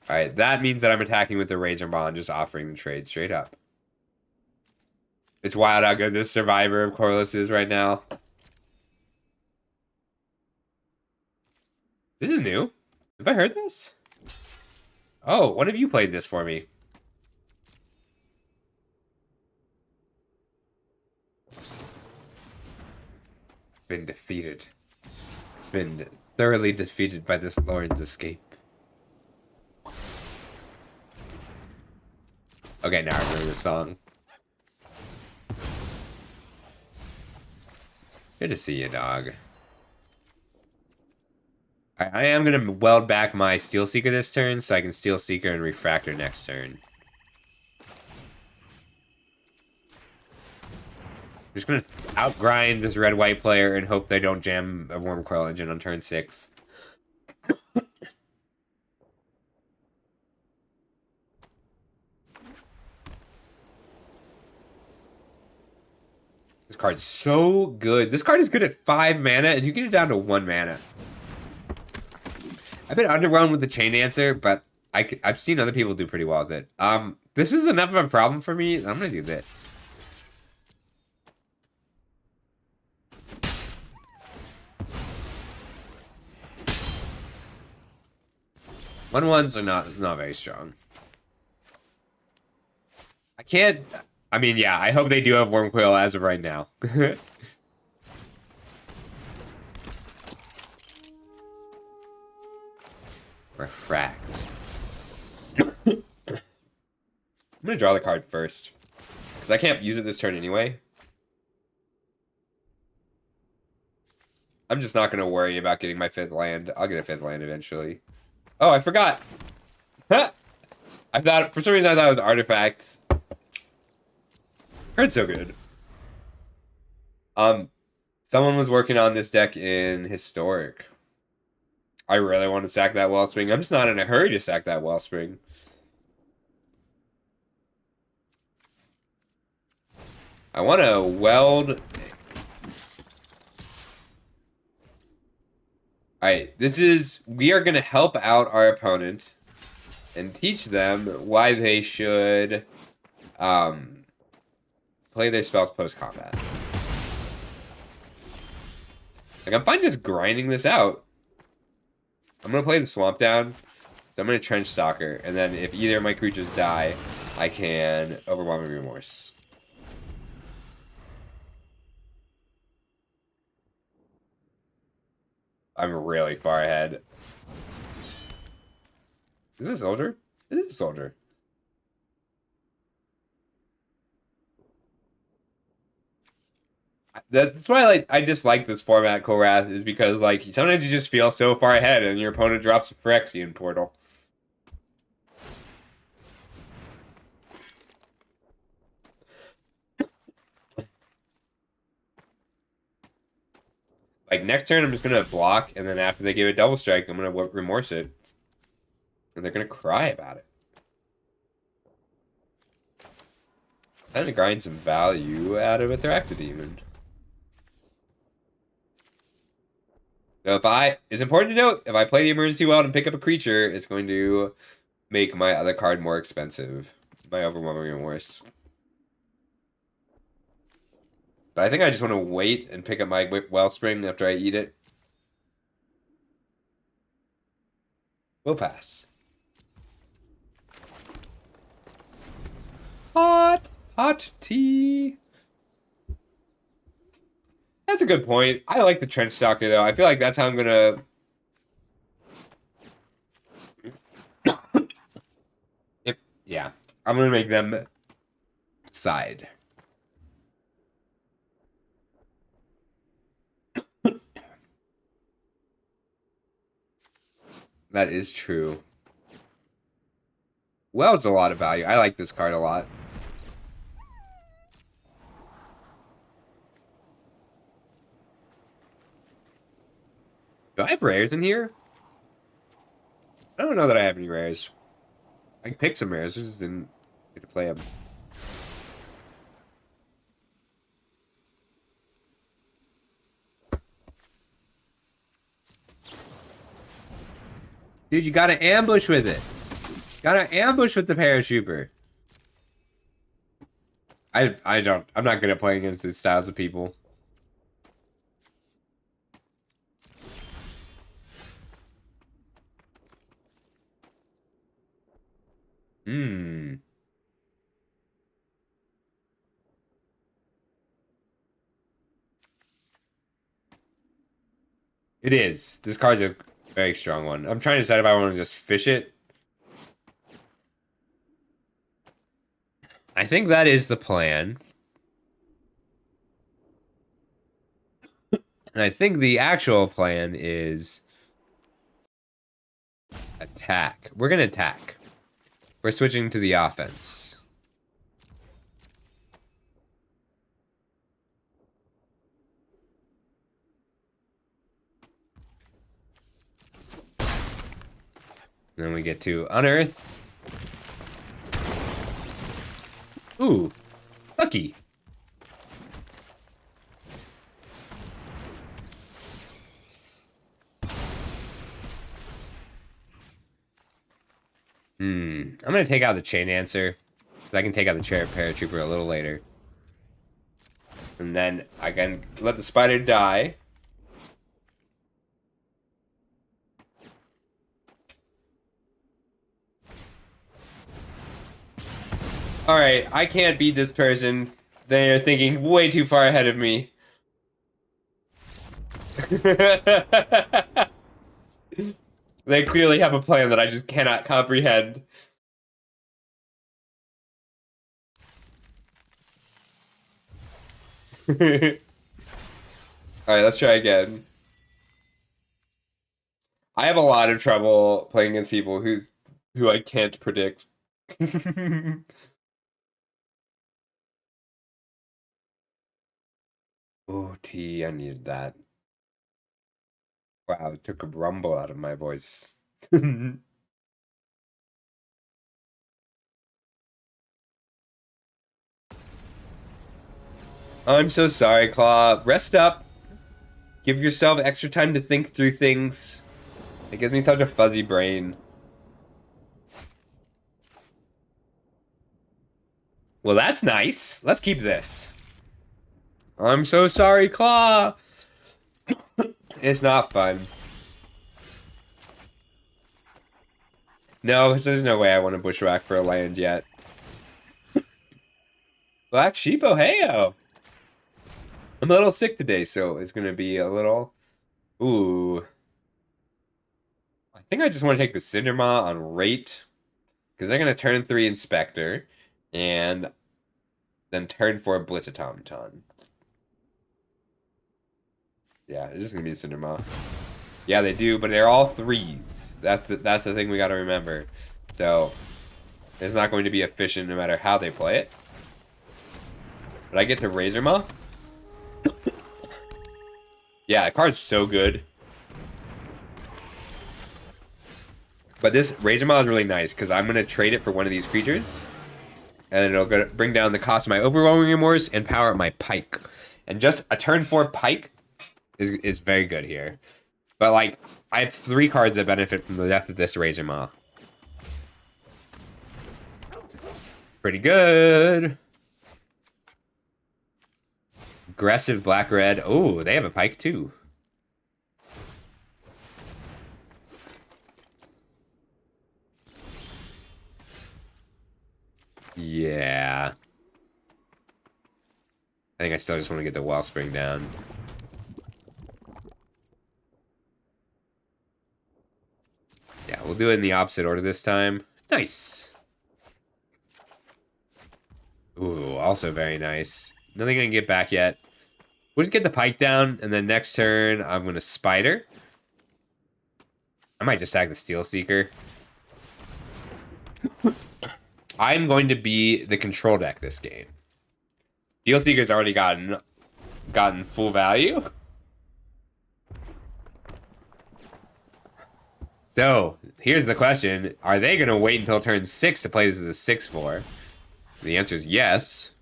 Alright, that means that I'm attacking with the Razor Bond, just offering the trade straight up. It's wild how good this survivor of Corliss is right now. This is new. Have I heard this? Oh, one of you played this for me. Been defeated. Been thoroughly defeated by this Lord's escape. Okay, now I remember the song. Good to see you, dog. I am going to weld back my Steel Seeker this turn, so I can Steel Seeker and Refractor next turn. I'm just going to outgrind this red-white player and hope they don't jam a Wormcoil Engine on turn 6. This card's so good. This card is good at 5 mana, and you get it down to 1 mana. I've been underwhelmed with the Chain Dancer, but I've seen other people do pretty well with it. This is enough of a problem for me. I'm going to do this. One-ones are not very strong. I can't... I mean, yeah, I hope they do have Wormcoil as of right now. Refract. I'm gonna draw the card first. Because I can't use it this turn anyway. I'm just not gonna worry about getting my 5th land. I'll get a 5th land eventually. Oh, I forgot! I thought, for some reason I thought it was artifacts. Card's so good. Someone was working on this deck in Historic. I really want to sack that Wellspring. I'm just not in a hurry to sack that Wellspring. I want to weld... Alright, this is... We are going to help out our opponent and teach them why they should play their spells post-combat. Like, I'm fine just grinding this out. I'm going to play the Swamp down. So I'm going to Trench Stalker. And then if either of my creatures die, I can Overwhelming Remorse. I'm really far ahead. Is this a soldier? It is a soldier. That's why I dislike this format, Korath, is because sometimes you just feel so far ahead and your opponent drops a Phyrexian Portal. Next turn I'm just gonna block, and then after they give a double strike, I'm gonna remorse it. And they're gonna cry about it. Time to grind some value out of a Thraxodemon. So it's important to note, if I play the Emergency Weld and pick up a creature, it's going to make my other card more expensive. My overwhelming remorse. But I think I just want to wait and pick up my wellspring after I eat it. We'll pass. Hot tea. That's a good point. I like the trench stalker though. I feel like that's how I'm gonna. Yeah, I'm gonna make them side. That is true. Well, it's a lot of value. I like this card a lot. Do I have rares in here? I don't know that I have any rares. I can pick some rares, I just didn't get to play them. Dude, you gotta ambush with it. Gotta ambush with the paratrooper. I'm not good at playing against these styles of people. Hmm. It is. This card's a very strong one. I'm trying to decide if I want to just fish it. I think that is the plan. And I think the actual plan is attack. We're going to attack. We're switching to the offense. Then we get to unearth. Ooh, lucky. I'm gonna take out the chain answer. I can take out the chair paratrooper a little later. And then I can let the spider die. Alright, I can't beat this person. They are thinking way too far ahead of me. They clearly have a plan that I just cannot comprehend. Alright, let's try again. I have a lot of trouble playing against people who I can't predict. Oh, tea, I needed that. Wow, it took a rumble out of my voice. I'm so sorry, Claw. Rest up. Give yourself extra time to think through things. It gives me such a fuzzy brain. Well, that's nice. Let's keep this. I'm so sorry, Claw. It's not fun. No, there's no way I want to bushwhack for a land yet. Black Sheep, oh heyo. I'm a little sick today, so it's gonna be a little... Ooh. I think I just want to take the Cindermaw on rate. Because they're gonna turn 3 Inspector. And then turn 4 Blitzautomaton. Yeah, it's just gonna be a Cindermaw. Yeah, they do, but they're all 3s. That's the thing we gotta remember. So it's not going to be efficient no matter how they play it. But I get to Razormaw. Yeah, the card's so good. But this Razormaw is really nice because I'm gonna trade it for one of these creatures. And it'll bring down the cost of my Overwhelming Remorse and power up my Pike. And just a turn 4 Pike is very good here. But, like, I have 3 cards that benefit from the death of this Razormaw. Pretty good. Aggressive black-red. Oh, they have a pike too. Yeah. I think I still just want to get the wellspring down. Yeah, we'll do it in the opposite order this time. Nice. Ooh, also very nice. Nothing I can get back yet. We'll just get the pike down, and then next turn, I'm going to spider. I might just sack the Steel Seeker. I'm going to be the control deck this game. Steel Seeker's already gotten full value. So, here's the question. Are they going to wait until turn 6 to play this as a 6-4? The answer is yes.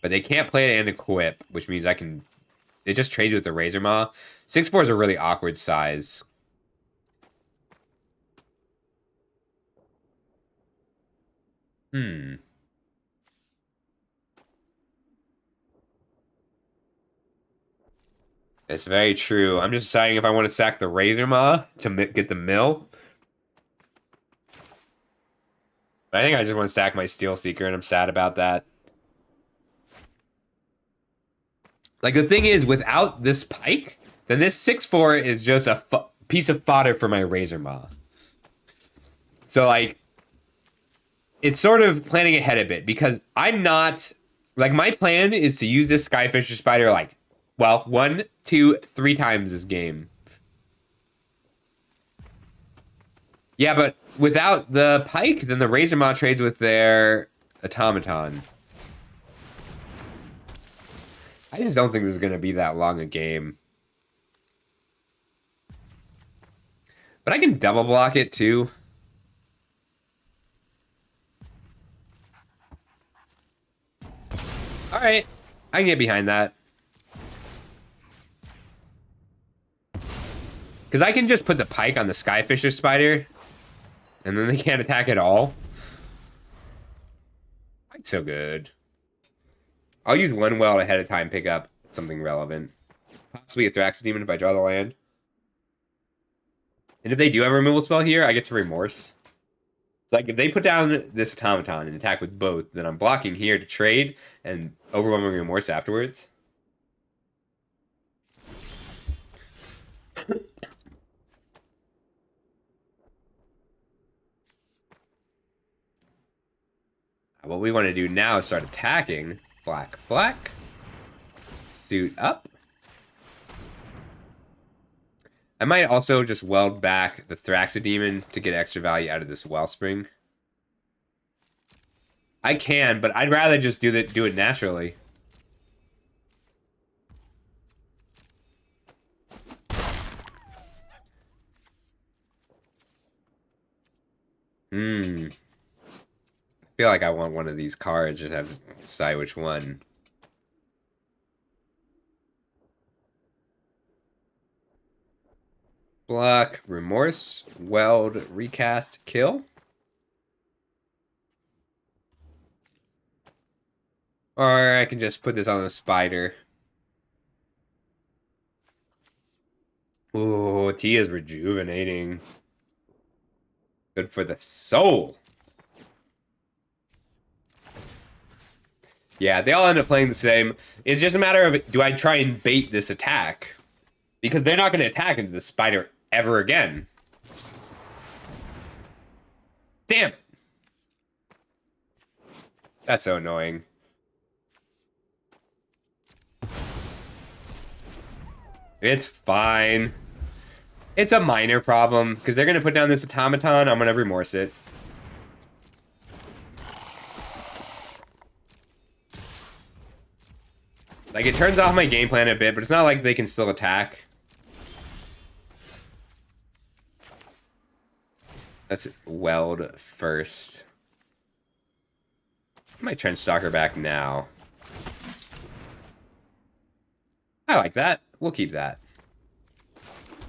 But they can't play it and equip, which means I can... It just trades with the Razor Maw. 6-4 is a really awkward size. It's very true. I'm just deciding if I want to sack the Razor Maw to get the mill. But I think I just want to sack my Steel Seeker, and I'm sad about that. Like, the thing is, without this pike, then this 6-4 is just a piece of fodder for my Razor Maw. So, like, it's sort of planning ahead a bit, because I'm not... Like, my plan is to use this Skyfisher Spider, like, well, 1, 2, 3 times this game. Yeah, but without the pike, then the Razor Maw trades with their automaton. I just don't think this is going to be that long a game. But I can double block it too. Alright, I can get behind that. Because I can just put the pike on the Skyfisher Spider, and then they can't attack at all. Pike's so good. I'll use one weld ahead of time, pick up something relevant. Possibly a Thrax Demon if I draw the land. And if they do have a removal spell here, I get to Remorse. So, like, if they put down this automaton and attack with both, then I'm blocking here to trade and overwhelming Remorse afterwards. What we want to do now is start attacking. Black, black. Suit up. I might also just weld back the Thraxodemon to get extra value out of this Wellspring. I can, but I'd rather just do it naturally. I feel like I want one of these cards, just have to decide which one. Block, Remorse, Weld, Recast, Kill. Or I can just put this on the Spider. Ooh, T is rejuvenating. Good for the soul. Yeah, they all end up playing the same. It's just a matter of, do I try and bait this attack? Because they're not going to attack into the Spider ever again. Damn it. That's so annoying. It's fine. It's a minor problem, because they're going to put down this automaton. I'm going to remorse it. Like, it turns off my game plan a bit, but it's not like they can still attack. Let's weld first. My Trench Stalker back now. I like that. We'll keep that.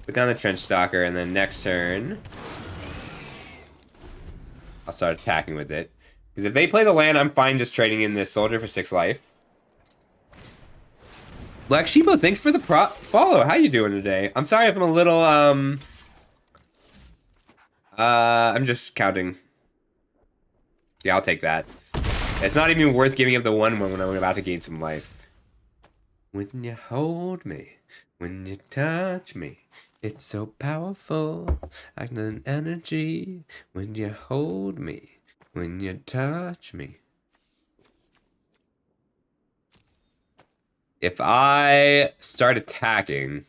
Put down the Trench Stalker, and then next turn... I'll start attacking with it. Because if they play the land, I'm fine just trading in this soldier for 6 life. Black Sheepo, thanks for the follow. How you doing today? I'm sorry if I'm a little, I'm just counting. Yeah, I'll take that. It's not even worth giving up the 1 when I'm about to gain some life. When you hold me, when you touch me, it's so powerful, like an energy. When you hold me, when you touch me. If I start attacking,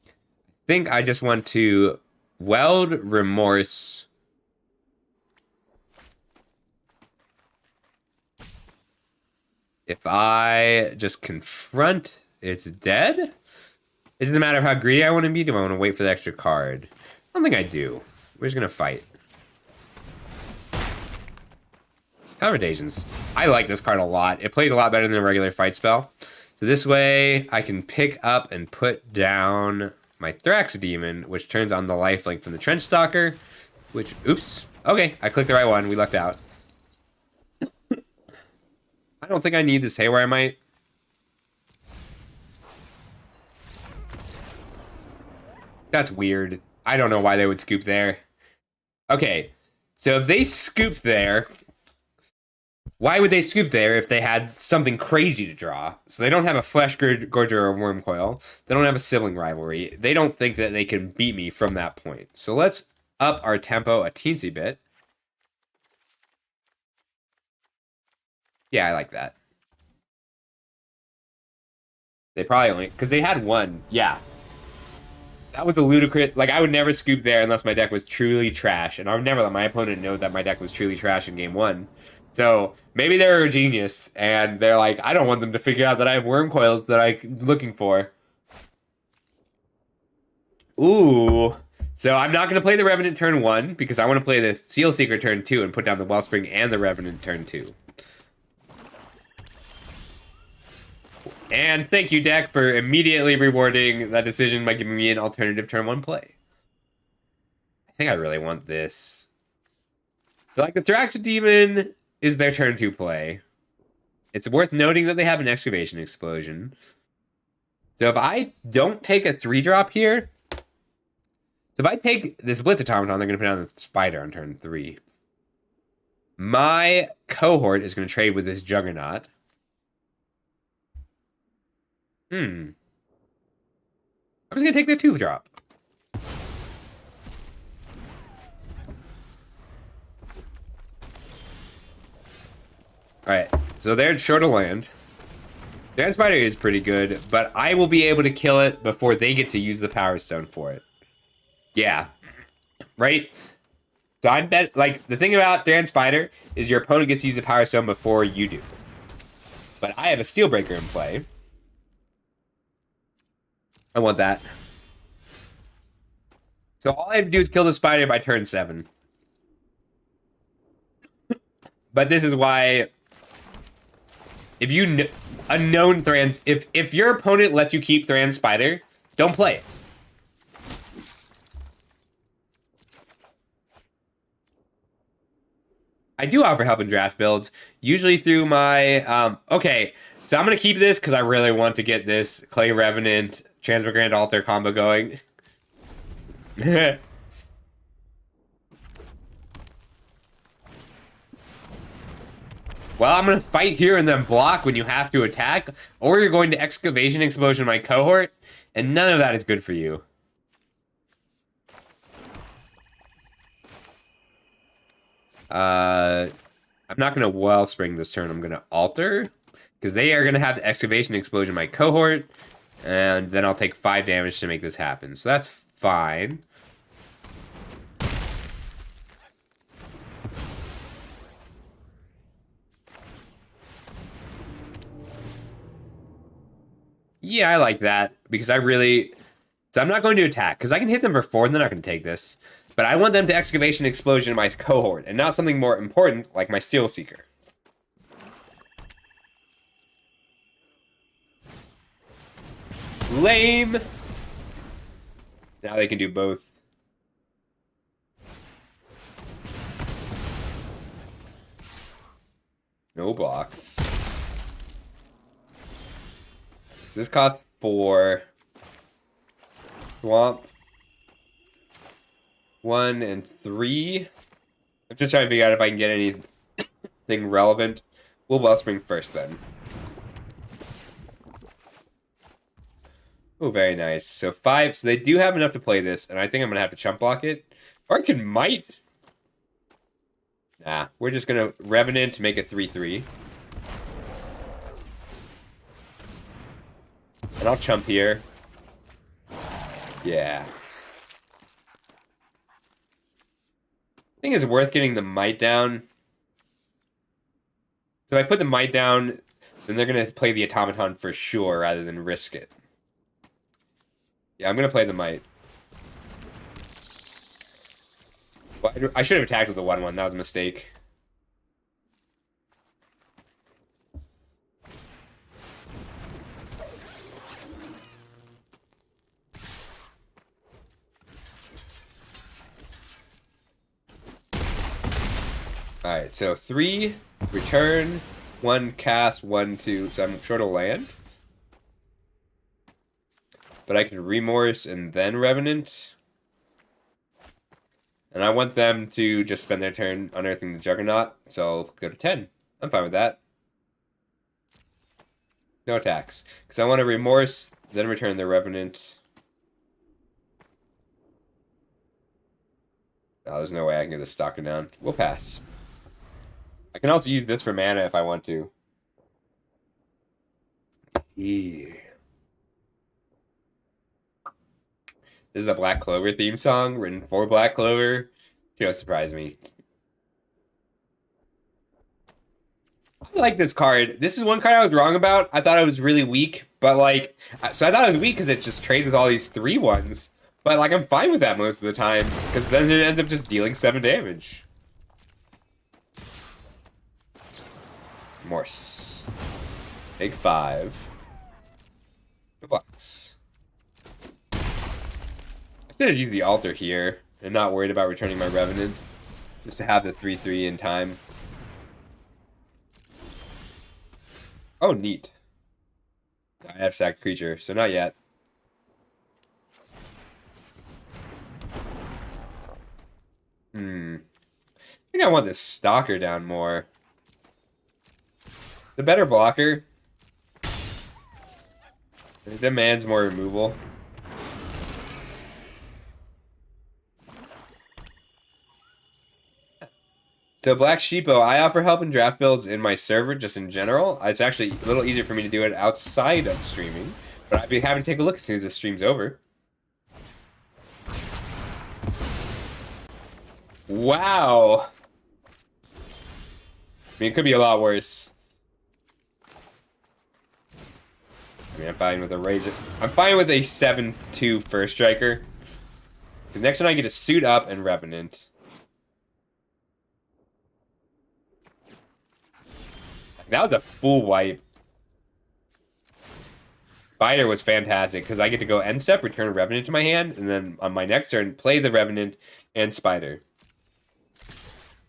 I think I just want to weld remorse. If I just confront, it's dead? It doesn't matter how greedy I want to be. Do I want to wait for the extra card? I don't think I do. We're just going to fight. Confrontations. I like this card a lot. It plays a lot better than a regular fight spell. So this way, I can pick up and put down my Thrax Demon, which turns on the lifelink from the Trench Stalker, which, oops. Okay, I clicked the right one. We lucked out. I don't think I need this Haywire Might. That's weird. I don't know why they would scoop there. Okay, so if they scooped there, why would they scoop there if they had something crazy to draw? So they don't have a Flesh Gorger or a Worm Coil. They don't have a Sibling Rivalry. They don't think that they can beat me from that point. So let's up our tempo a teensy bit. Yeah, I like that. They probably only... Because they had 1. Yeah. That was a ludicrous... Like, I would never scoop there unless my deck was truly trash. And I would never let my opponent know that my deck was truly trash in game 1. So, maybe they're a genius. And they're like, I don't want them to figure out that I have Worm Coils that I'm looking for. Ooh. So, I'm not going to play the Revenant turn 1. Because I want to play the Seal Seeker turn 2 and put down the Wellspring and the Revenant turn 2. And thank you, deck, for immediately rewarding that decision by giving me an alternative turn 1 play. I think I really want this. So, like, the Thrax Demon is their turn 2 play. It's worth noting that they have an Excavation Explosion. So if I don't take a 3-drop here... So if I take this Blitz Automaton, they're going to put down the Spider on turn 3. My cohort is going to trade with this Juggernaut. I'm just going to take their 2-drop. Alright, so they're short of land. Their Spider is pretty good, but I will be able to kill it before they get to use the Power Stone for it. Yeah. Right? So I bet, like, the thing about Theron Spider is your opponent gets to use the Power Stone before you do. But I have a Steelbreaker in play. I want that. So all I have to do is kill the spider by turn 7. But this is why, if you unknown Thran, if your opponent lets you keep Thran Spider, don't play it. I do offer help in draft builds, usually through my okay. So I'm gonna keep this because I really want to get this Clay Revenant Transmigrant Altar combo going. Well, I'm going to fight here and then block when you have to attack, or you're going to Excavation Explosion my cohort, and none of that is good for you. I'm not going to Wellspring this turn. I'm going to Alter, because they are going to have the Excavation Explosion my cohort, and then I'll take 5 damage to make this happen. So that's fine. Yeah, I like that, because I really... So I'm not going to attack, because I can hit them for 4, and they're not going to take this. But I want them to Excavation Explosion my cohort, and not something more important, like my Steel Seeker. Lame! Now they can do both. So this costs 4. Swamp. 1 and 3. I'm just trying to figure out if I can get anything relevant. We'll Wellspring first then. Oh, very nice. So 5. So they do have enough to play this, and I think I'm going to have to chump block it. Or I can might. Nah, we're just going to Revenant to make a 3/3. And I'll chump here. Yeah. I think it's worth getting the might down. So if I put the might down, then they're going to play the automaton for sure rather than risk it. Yeah, I'm going to play the might. Well, I should have attacked with the 1/1. That was a mistake. Alright, so 3, return, 1, cast, 1, 2, so I'm short of land. But I can Remorse and then Revenant. And I want them to just spend their turn unearthing the Juggernaut, so I'll go to 10. I'm fine with that. No attacks. Because I want to Remorse, then return the Revenant. Oh, there's no way I can get this stocking down. We'll pass. I can also use this for mana if I want to. Yeah. This is a Black Clover theme song written for Black Clover. Just surprise me. I like this card. This is one card I was wrong about. I thought it was really weak, but like, so I thought it was weak because it just trades with all these 3/1s. But like, I'm fine with that most of the time because then it ends up just dealing 7 damage. Morse. Take 5. The blocks. I should have used the altar here and not worried about returning my Revenant. Just to have the 3/3 in time. Oh, neat. I have sack creature, so not yet. I think I want this Stalker down more. The better blocker. It demands more removal. So Black Sheepo, I offer help in draft builds in my server just in general. It's actually a little easier for me to do it outside of streaming. But I'd be happy to take a look as soon as the stream's over. Wow. I mean, it could be a lot worse. I mean, I'm fine with a Razor. I'm fine with a 7/2 First Striker. Because next one I get to Suit Up and Revenant. That was a full wipe. Spider was fantastic because I get to go end step, return a Revenant to my hand, and then on my next turn, play the Revenant and Spider.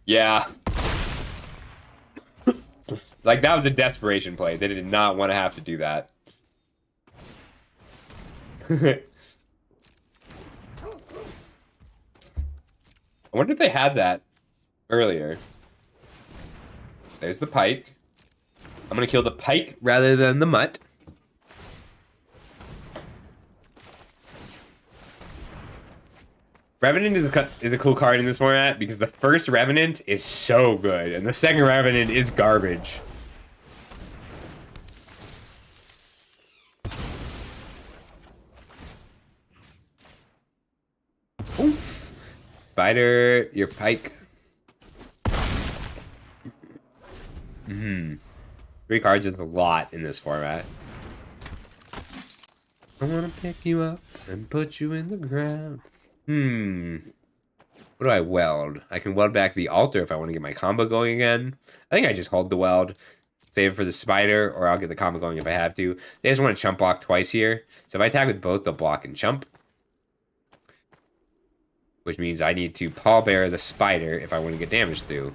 Yeah. Like, that was a desperation play. They did not want to have to do that. I wonder if they had that earlier. There's the Pike. I'm going to kill the Pike rather than the Mutt. Revenant is a cool card in this format because the first Revenant is so good and the second Revenant is garbage. Oof. Spider, your Pike. 3 cards is a lot in this format. I want to pick you up and put you in the ground. What do I weld? I can weld back the altar if I want to get my combo going again. I think I just hold the weld. Save it for the Spider, or I'll get the combo going if I have to. They just want to chump block twice here. So if I attack with both, they'll block and chump. Which means I need to pallbearer the Spider if I want to get damage through.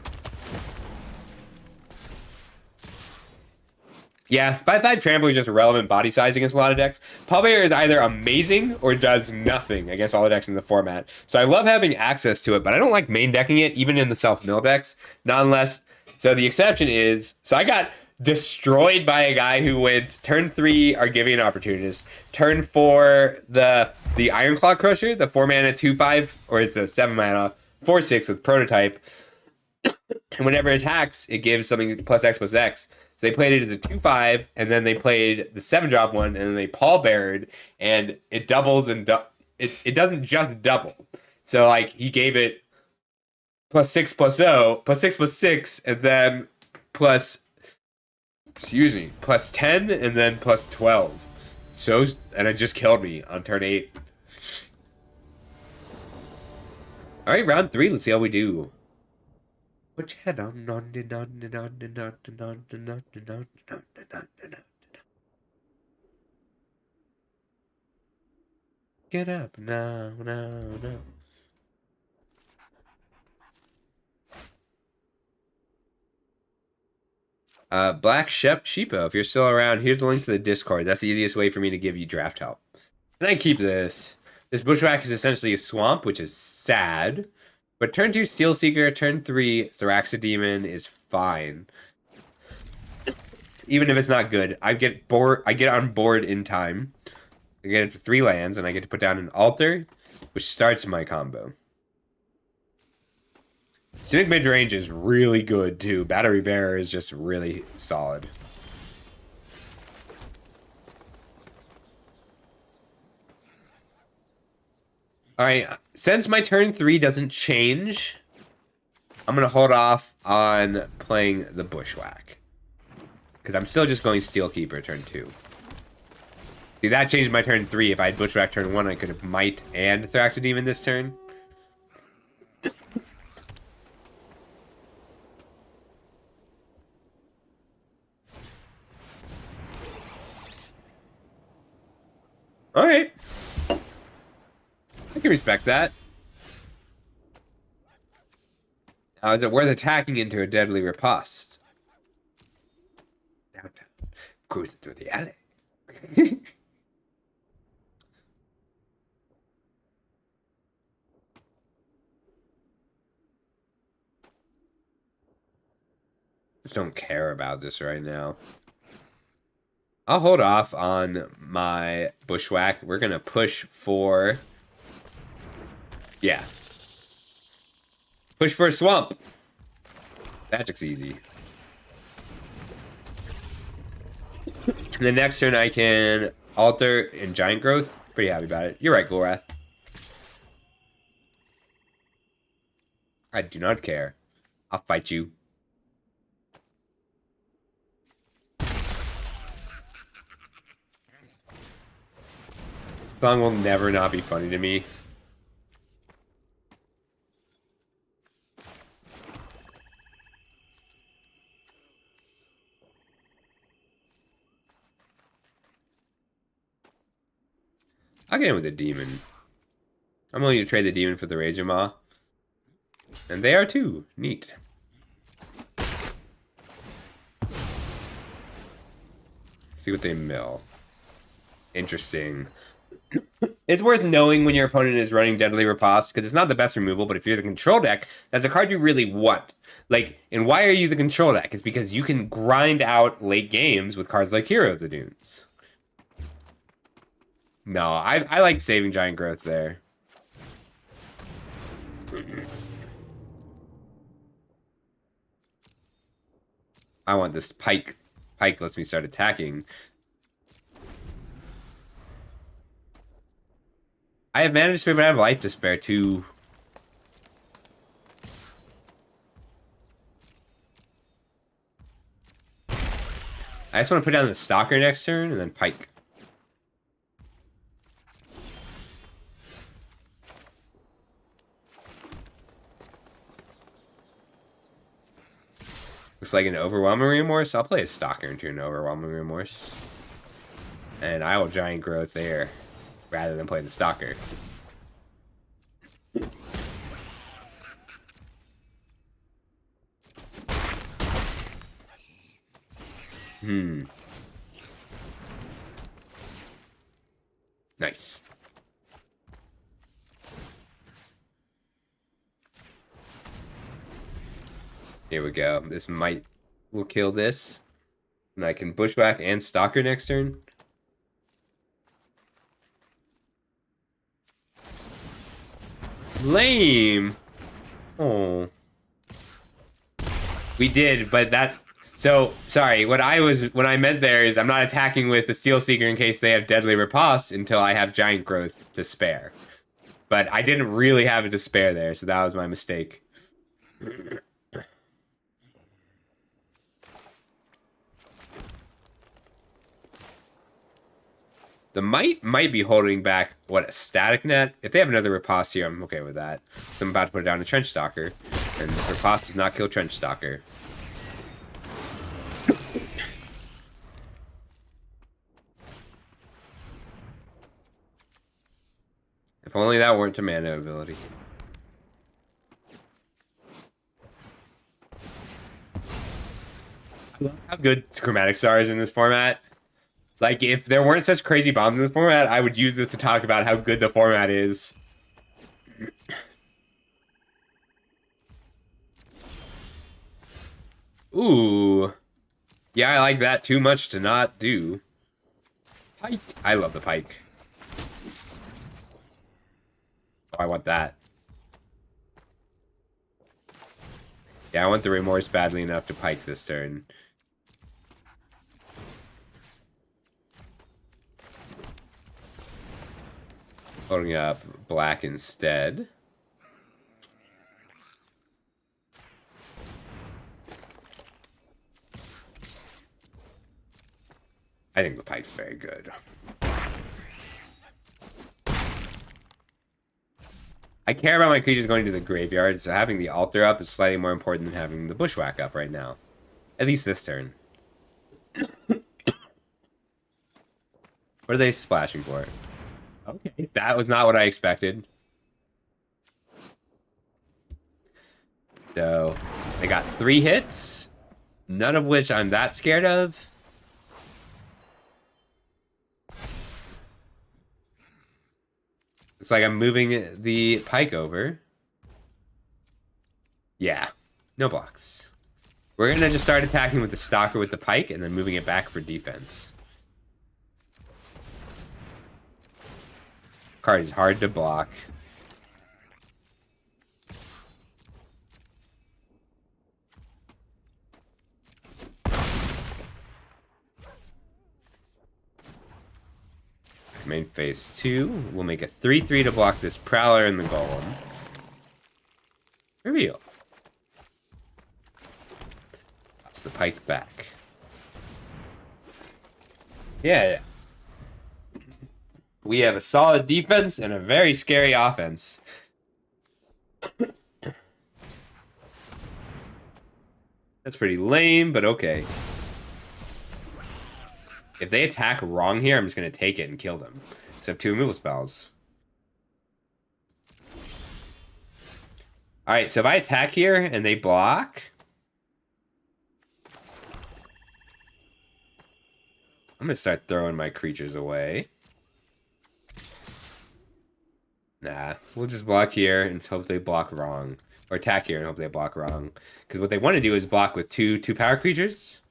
Yeah, 5/5 Trampler is just relevant body size against a lot of decks. Pallbearer is either amazing or does nothing against all the decks in the format. So I love having access to it, but I don't like main decking it, even in the self-mill decks. Not unless... So the exception is... So I got destroyed by a guy who went turn 3 Argivian Opportunist, turn 4 the Ironclaw Crusher, the 4-mana 2/5, or it's a 7-mana 4/6 with Prototype. And whenever it attacks, it gives something plus X. So they played it as a 2/5, and then they played the 7-drop one, and then they pallbeared, and it doubles and it doesn't just double. So like he gave it +6 +0, +6 +6, and then plus +10, and then +12. So, and it just killed me on turn 8. All right, round 3. Let's see how we do. Put your head on. Get up now. Black Sheepo, if you're still around, here's the link to the Discord. That's the easiest way for me to give you draft help. And I keep this. This Bushwhack is essentially a swamp, which is sad. But turn 2 Steel Seeker, turn 3 Thraxodemon is fine. Even if it's not good. I get on board in time. I get it for 3 lands, and I get to put down an altar, which starts my combo. Simic mid-range is really good, too. Battery Bearer is just really solid. Alright, since my turn 3 doesn't change, I'm going to hold off on playing the Bushwhack. Because I'm still just going Steelkeeper turn 2. See, that changed my turn 3. If I had Bushwhack turn 1, I could have Might and Thraxodemon this turn. Alright. I can respect that. Now, is it worth attacking into a deadly riposte? Downtown. Cruising through the alley. Just don't care about this right now. I'll hold off on my Bushwhack. We're going to push for... Yeah. Push for a swamp. Magic's easy. The next turn I can alter in Giant Growth. Pretty happy about it. You're right, Golrath. I do not care. I'll fight you. This song will never not be funny to me. I'll get in with the demon. I'm willing to trade the demon for the Razor Maw. And they are too. Neat. See what they mill. Interesting. It's worth knowing when your opponent is running Deadly Riposte, because it's not the best removal, but if you're the control deck, that's a card you really want. Like, and why are you the control deck? It's because you can grind out late games with cards like Hero of the Dunes. No, I like saving Giant Growth there. I want this Pike. Pike lets me start attacking. I have mana to spare, but I have life to spare too. I just want to put down the Stalker next turn and then Pike. Looks like an Overwhelming Remorse. I'll play a Stalker into an Overwhelming Remorse. And I will Giant Growth there, rather than play the Stalker. Nice. Here we go. This will kill this. And I can bushwhack and stalker next turn. Lame. Oh. We did, but that... So, sorry, what I meant there is I'm not attacking with the Steel Seeker in case they have Deadly Riposte until I have Giant Growth to spare. But I didn't really have it to spare there, so that was my mistake. The might be holding back, what, a Static Net? If they have another Riposte here, I'm okay with that. So I'm about to put down a Trench Stalker, and Riposte does not kill Trench Stalker. If only that weren't a mana ability. I love how good Chromatic Star is in this format. Like, if there weren't such crazy bombs in the format, I would use this to talk about how good the format is. Ooh. Yeah, I like that too much to not do. Pike. I love the Pike. Oh, I want that. Yeah, I want the Remorse badly enough to Pike this turn. Holding up black instead. I think the Pike's very good. I care about my creatures going to the graveyard, so having the altar up is slightly more important than having the bushwhack up right now. At least this turn. What are they splashing for? Okay, that was not what I expected. So, they got 3 hits, none of which I'm that scared of. It's like I'm moving the Pike over. Yeah, no blocks. We're gonna just start attacking with the Stalker with the Pike and then moving it back for defense. Card is hard to block. Main phase 2. We'll make a 3/3 to block this Prowler and the Golem. Reveal. That's the Pike back. Yeah. We have a solid defense and a very scary offense. That's pretty lame, but okay. If they attack wrong here, I'm just going to take it and kill them. So I have 2 removal spells. Alright, so if I attack here and they block... I'm going to start throwing my creatures away. Nah, we'll just block here and hope they block wrong. Or attack here and hope they block wrong. Because what they want to do is block with two power creatures.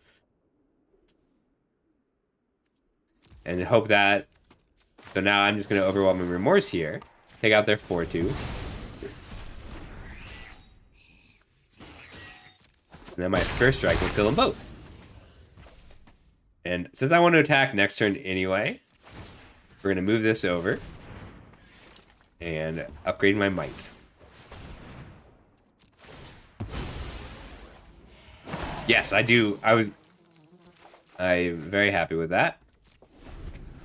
And hope that... So now I'm just going to Overwhelming Remorse here. Take out their 4/2. And then my first strike will kill them both. And since I want to attack next turn anyway, we're going to move this over. And upgrade my might. Yes, I do. I'm very happy with that.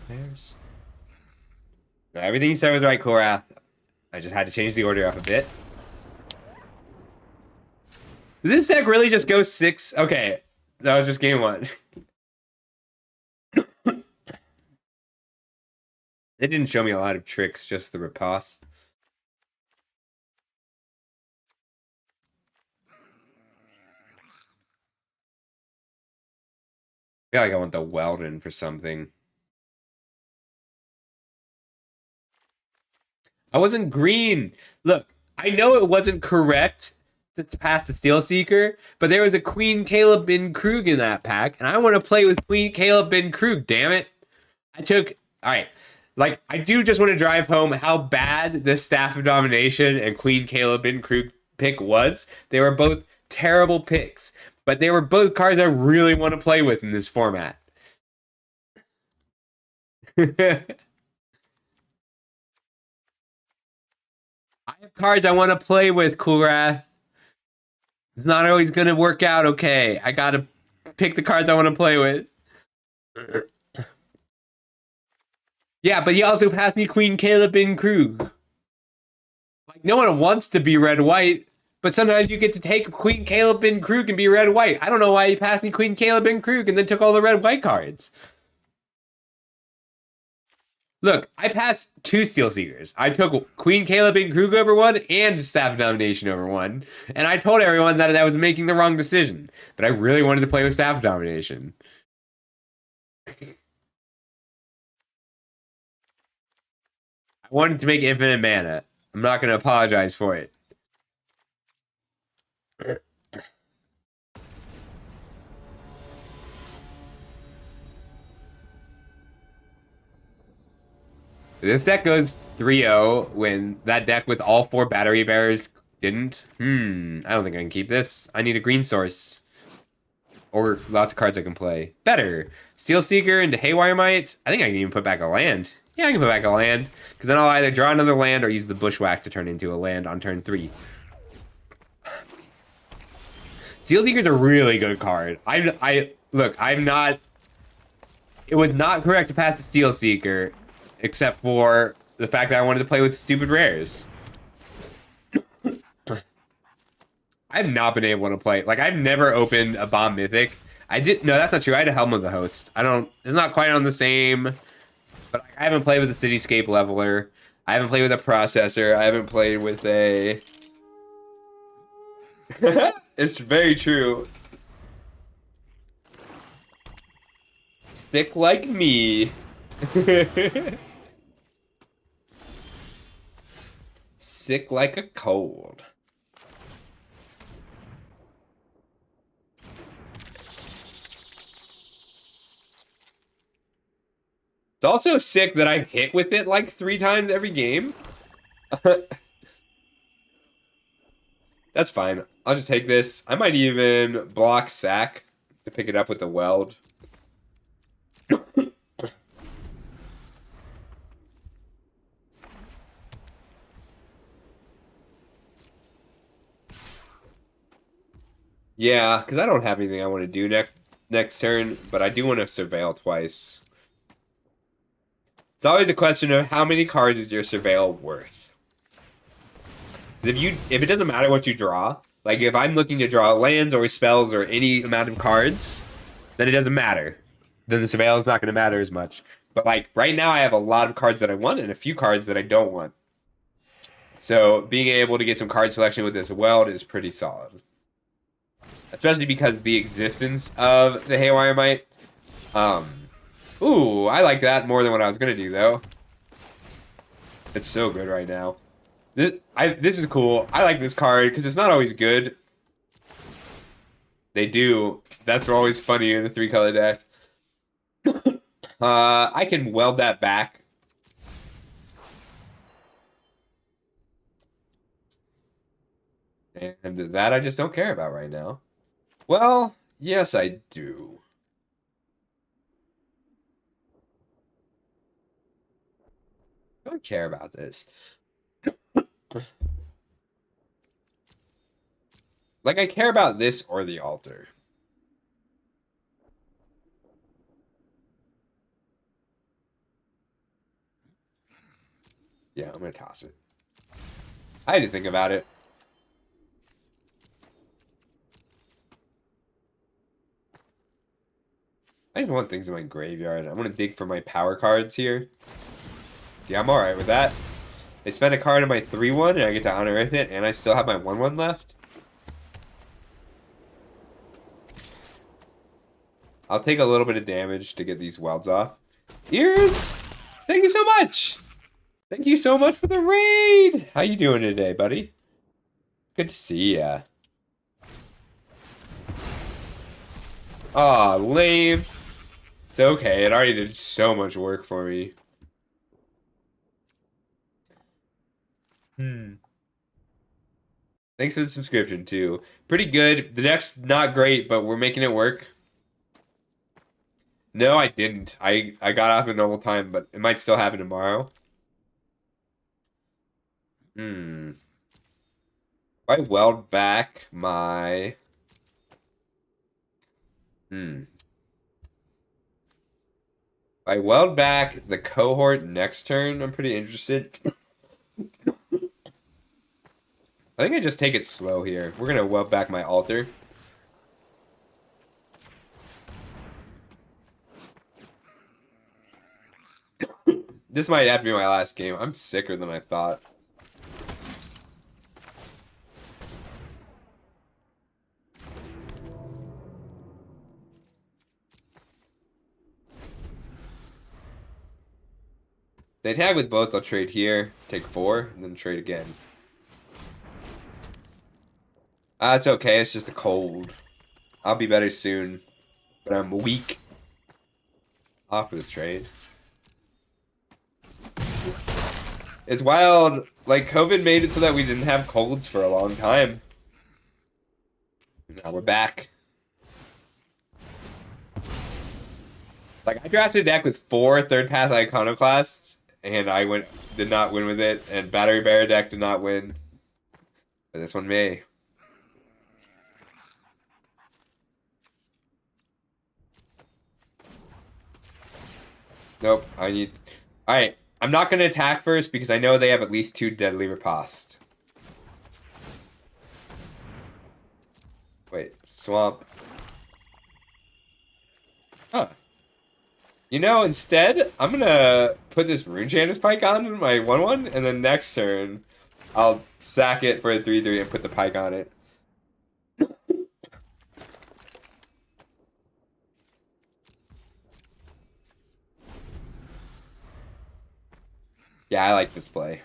There's... Now, everything you said was right, Korath. I just had to change the order up a bit. Did this deck really just go 6? Okay, that was just game 1. It didn't show me a lot of tricks, just the riposte. I feel like I want the Weldon for something. I wasn't green. Look, I know it wasn't correct to pass the Steel Seeker, but there was a Queen Caleb bin Krug in that pack, and I want to play with Queen Caleb bin Krug, damn it. Alright. Like, I do just want to drive home how bad the Staff of Domination and Queen Caleb bin Krug pick was. They were both terrible picks, but they were both cards I really want to play with in this format. I have cards I want to play with, Coolrath. It's not always going to work out okay. I got to pick the cards I want to play with. Yeah, but he also passed me Queen Caleb bin Krug. Like, no one wants to be red-white, but sometimes you get to take Queen Caleb bin Krug and be red-white. I don't know why he passed me Queen Caleb bin Krug and then took all the red-white cards. Look, I passed 2 Steel Seekers. I took Queen Caleb bin Krug over one and Staff of Domination over one. And I told everyone that I was making the wrong decision. But I really wanted to play with Staff of Domination. I wanted to make infinite mana. I'm not going to apologize for it. This deck goes 3-0 when that deck with all 4 battery bearers didn't. I don't think I can keep this. I need a green source. Or lots of cards I can play. Better. Steel Seeker into Haywire Might. I think I can even put back a land. Yeah, I can put back a land. Because then I'll either draw another land or use the Bushwhack to turn into a land on turn 3. Steel Seeker's a really good card. Look, I'm not... It was not correct to pass the Steel Seeker. Except for the fact that I wanted to play with stupid rares. I've not been able to play. Like, I've never opened a Bomb Mythic. No, that's not true. I had a Helm of the Host. It's not quite on the same. But I haven't played with a Cityscape Leveler. I haven't played with a Processor. I haven't played with a... It's very true. Thick like me. Sick like a cold. It's also sick that I've hit with it like 3 times every game. That's fine. I'll just take this. I might even block sack to pick it up with the weld. Yeah, because I don't have anything I want to do next turn, but I do want to surveil twice. It's always a question of how many cards is your surveil worth. If it doesn't matter what you draw, like if I'm looking to draw lands or spells or any amount of cards, then it doesn't matter. Then the surveil is not going to matter as much. But like right now I have a lot of cards that I want and a few cards that I don't want. So being able to get some card selection with this weld is pretty solid. Especially because the existence of the Haywire Might. Ooh, I like that more than what I was going to do, though. It's so good right now. This is cool. I like this card because it's not always good. They do. That's always funny in the 3-color deck. I can weld that back. And that I just don't care about right now. Well, yes, I do. I don't care about this. Like, I care about this or the altar. Yeah, I'm gonna toss it. I had to think about it. I just want things in my graveyard. I want to dig for my power cards here. Yeah, I'm alright with that. I spend a card on my 3-1 and I get to unearth it, and I still have my 1-1 left. I'll take a little bit of damage to get these welds off. Ears! Thank you so much! Thank you so much for the raid. How you doing today, buddy? Good to see ya. Aw, lame. It's okay. It already did so much work for me. Thanks for the subscription, too. Pretty good. The deck's not great, but we're making it work. No, I didn't. I got off at normal time, but it might still happen tomorrow. If I weld back my... If I weld back the cohort next turn, I'm pretty interested. I think I just take it slow here. We're gonna weld back my altar. This might have to be my last game. I'm sicker than I thought. They tag with both, I'll trade here, take 4, and then trade again. It's okay, it's just a cold. I'll be better soon, but I'm weak. Off for this trade. It's wild, like COVID made it so that we didn't have colds for a long time. Now we're back. Like I drafted a deck with 4 third path iconoclasts, and I did not win with it, and Battery Bear deck did not win. But this one may. Nope, I need... Alright, I'm not going to attack first because I know they have at least 2 Deadly Riposte. Wait, Swamp. Huh. You know, instead, I'm going to put this Runechanter's Pike on my 1/1, and then next turn, I'll sack it for a 3/3 and put the Pike on it. Yeah, I like this play.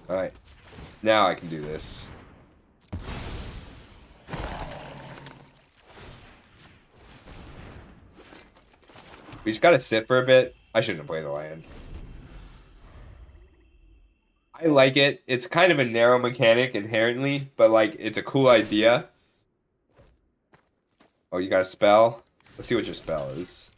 Alright. Now I can do this. We just gotta sit for a bit. I shouldn't have played the land. I like it. It's kind of a narrow mechanic inherently, but like it's a cool idea. Oh, you got a spell? Let's see what your spell is.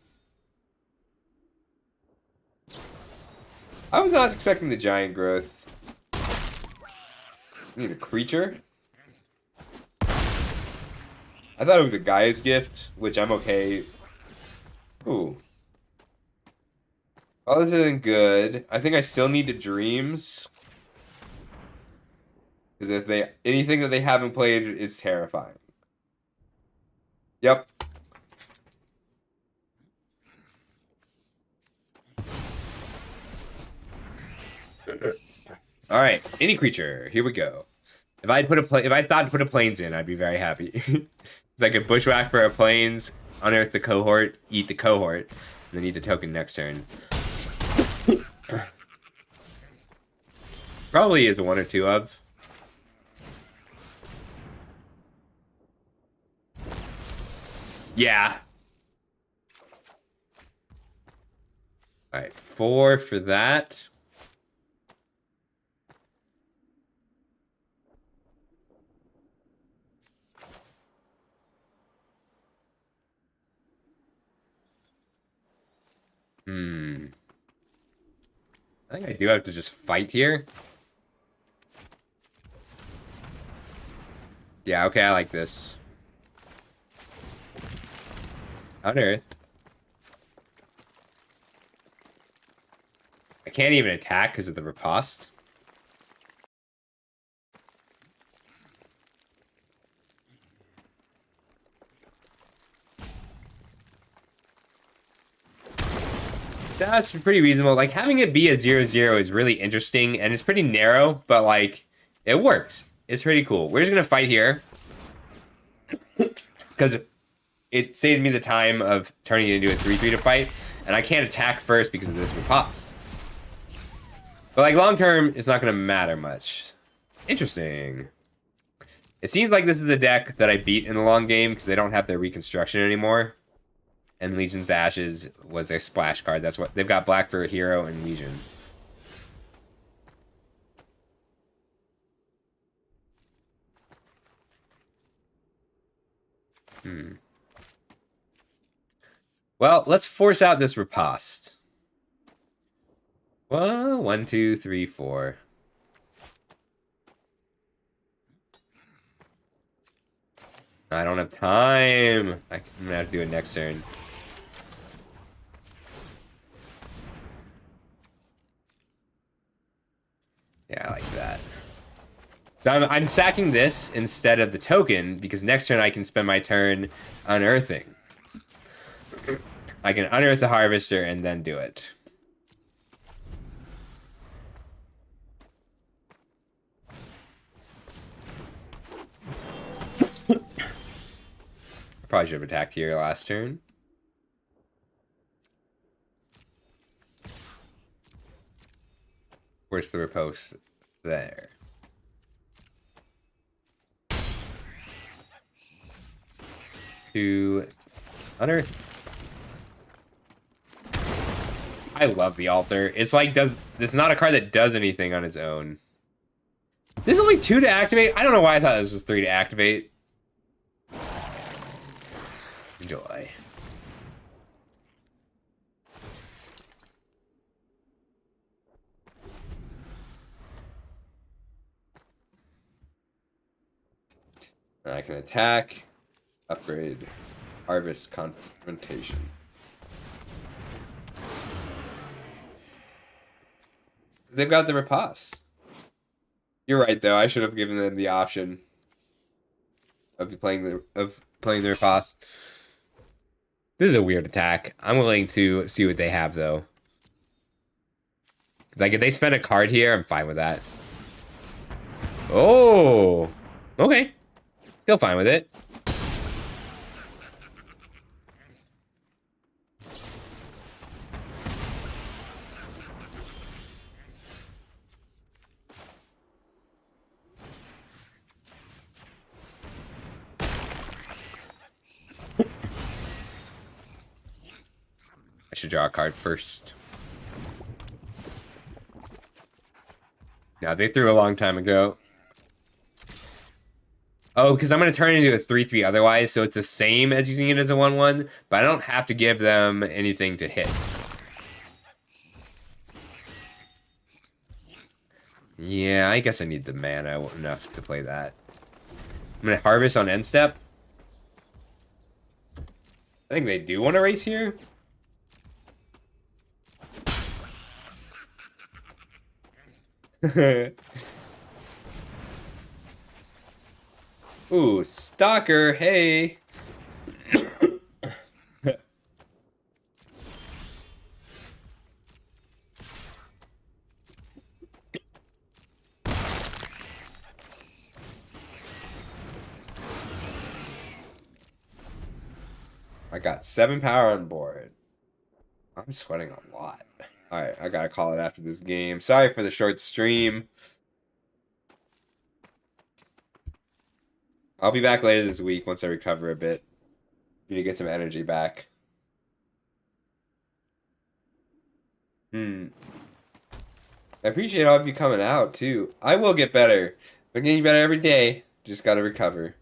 I was not expecting the giant growth. I need a creature. I thought it was a Gaia's Gift, which I'm okay. Ooh. Oh, this isn't good. I think I still need the dreams. Because if anything that they haven't played is terrifying. Yep. All right, any creature. Here we go. If I thought to put a plains in, I'd be very happy. It's like a bushwhack for a plains, unearth the cohort, eat the cohort, and then eat the token next turn. Probably is 1 or 2 of. Yeah. All right, 4 for that. I think I do have to just fight here. Yeah, okay, I like this. Unearth. I can't even attack because of the riposte. That's pretty reasonable. Like, having it be a 0/0 is really interesting, and it's pretty narrow, but, like, it works. It's pretty cool. We're just gonna fight here. Because it saves me the time of turning it into a 3-3 to fight, and I can't attack first because of this riposte. But like long term, it's not going to matter much. Interesting. It seems like this is the deck that I beat in the long game because they don't have their reconstruction anymore. And Legion's Ashes was their splash card. That's what they've got. Black for a hero and Legion. Well, let's force out this riposte. Well, 1, 2, 3, 4. I don't have time. I'm gonna have to do it next turn. Yeah, I like that. So I'm sacking this instead of the token because next turn I can spend my turn unearthing. I can unearth the harvester and then do it. Probably should have attacked here last turn. Where's the riposte? There. To unearth. I love the altar. It's like it's not a card that does anything on its own. This is only 2 to activate. I don't know why I thought this was 3 to activate. Enjoy. And I can attack, upgrade, harvest, confrontation. They've got the riposte. You're right, though. I should have given them the option of playing the riposte. This is a weird attack. I'm willing to see what they have, though. Like, if they spend a card here, I'm fine with that. Oh! Okay. Still fine with it. I should draw a card first. Now, they threw a long time ago. Oh, because I'm going to turn it into a 3-3 otherwise, so it's the same as using it as a 1-1, but I don't have to give them anything to hit. Yeah, I guess I need the mana enough to play that. I'm going to harvest on end step. I think they do want to race here. Ooh, Stalker, hey! I got 7 power on board. I'm sweating a lot. Alright, I gotta call it after this game. Sorry for the short stream. I'll be back later this week once I recover a bit. Need to get some energy back. I appreciate all of you coming out, too. I will get better. I'm getting better every day. Just gotta recover.